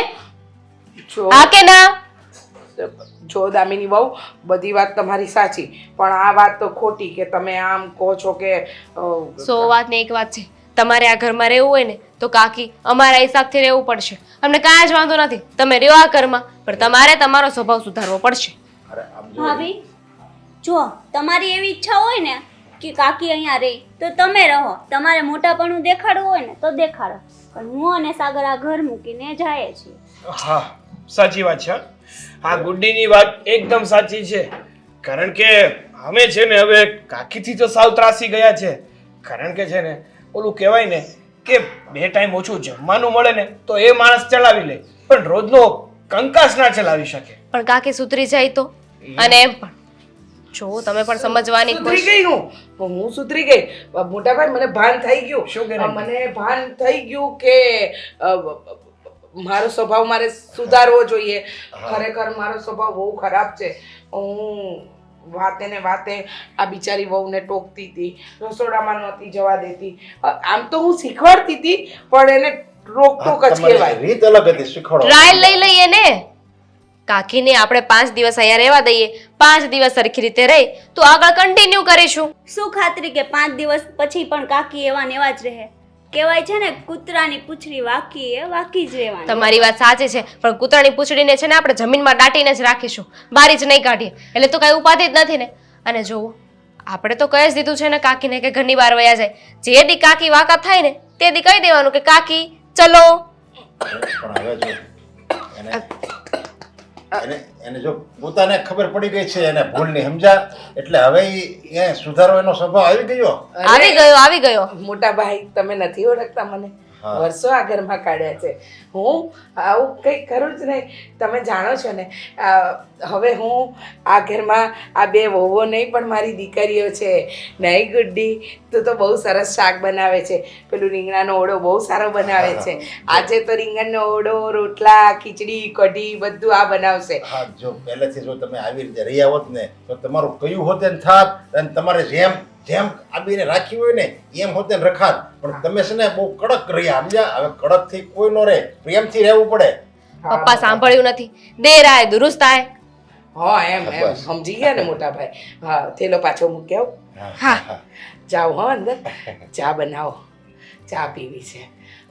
હા કે ના? જો દામિની બહુ બધી વાત તમારી સાચી પણ આ વાત તો ખોટી કે તમે આમ કહો છો કે 100 વાત ને એક વાત છે. તમારે આ ઘરમાં રહેવું હોય ને તો કાકી અમારા હિસાબથી રહેવું પડશે. અમને કાંઈ જ વાંધો નથી, તમે રહ્યો આ ઘરમાં, પણ તમારે તમારો સ્વભાવ સુધારવો પડશે. ભાભી જો તમારી એવી ઈચ્છા હોય ને કે કાકી અહીંયા રહે તો તમે રહો, તમારે મોટાપણું દેખાડવું હોય ને તો દેખાડો, પણ હું અને સાગર આ ઘર મૂકીને જાય છીએ. હા સાચી વાત છે. આ ગુડ્ડીની વાત એકદમ સાચી છે. કારણ કે અમે છે ને હવે કાકીથી તો સાવ ત્રાસી ગયા છે. કારણ કે છે ને ઓલું કહેવાય ને કે 2 ટાઈમ ઓછું જમવાનું મળે ને તો એ માણસ ચલાવી લે, પણ રોજનો કંકાસ ના ચલાવી શકે. પણ કાકી સુધરી જાય તો? અને એમ પણ જો તમે પણ સમજવાની સુધરી ગઈ હું સુધરી ગઈ મોટા ભાઈ. મને ભાન થઈ ગયું. શું guarantee? મને ભાન થઈ ગયું કે મારો સ્વભાવ મારે સુધારવો જોઈએ. ખરેખર મારો સ્વભાવ બહુ ખરાબ છે. હું વાતે ને વાતે આ બિચારી વહુને ટોકતી હતી, રસોડામાં નહોતી જવા દેતી. આમ તો હું શીખવાડતી હતી પણ એને રોકટોક જ તમારી કહેવાય. રીત અલગ હતી, શીખવાડો. ટ્રાયલ લઈ લઈએ ને. કાકીને આપણે 5 દિવસ અહીંયા રહેવા દઈએ, 5 દિવસ સરખી રીતે રહે તો આગળ કન્ટિન્યુ કરીશું. શું ખાતરી કે 5 દિવસ પછી પણ કાકી એવા ને એવા જ રહે? કહેવાય છે ને કૂતરાની પૂંછડી વાકી એ વાકી જ રહેવાની. તમારી વાત સાચી છે, પણ કૂતરાની પૂંછડીને છે ને આપણે જમીનમાં દાટીને જ રાખીશું, બારી જ નહીં કાઢીએ, એટલે તો કઈ ઉપાધિ જ નથી ને. અને જુઓ, આપણે તો કહી જ દીધું છે ને કાકીને કે ઘરની બહાર વયા જાય. જે દી કાકી વાકા થાય ને તે દી કહી દેવાનું કે કાકી ચલો. પણ હવે જો એને જો પોતાને ખબર પડી ગઈ છે એને ભૂલની, સમજ્યા? એટલે હવે એ સુધારો એનો સ્વભાવ આવી ગયો. મોટા ભાઈ તમે નથી ઓળખતા મને. વર્ષો આ ઘરમાં કાઢ્યા છે. હું આવું કંઈ કરું જ નહીં. તમે જાણો છો ને હવે હું આ ઘરમાં આ 2 વહુઓ નહીં પણ મારી દીકરીઓ છે. નહીં ગુડ્ડી, તું તો બહુ સરસ શાક બનાવે છે. પેલું રીંગણાનો ઓળો બહુ સારો બનાવે છે. આજે તો રીંગણનો ઓળો, રોટલા, ખીચડી, કઢી બધું આ બનાવશે. હા, જો પહેલેથી જો તમે આવી રીતે રહ્યા હોત ને તો તમારું કયું હોત ને થાત અને તમારે જેમ આબીને રાખી હોય ને એમ હોત ને રખાત. પણ તમે છે ને બહુ કડક રહ્યા, સમજ્યા? હવે કડક થી કોઈ નો રહે, પ્રેમથી રહેવું પડે. પપ્પા સાંભળ્યું નથી, દેર આય દુરુસ્ત આય. હા એમ સમજી ગયા ને મોટા ભાઈ. હા થેલો પાછો મૂકી આવો. હા જાઓ હા અંદર ચા બનાવો. ચા પીવી છે.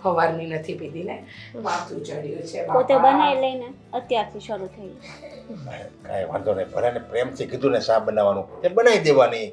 સવારની નથી પીધી ને, માથું ચડ્યું છે પોતે બાપા. બનાવી લઈને અત્યારથી શરૂ થઈ ગયું. કાંઈ વાંધો નહીં ભલે ને પ્રેમથી કીધું ને શા બનાવવાનું એ બનાવી દેવાની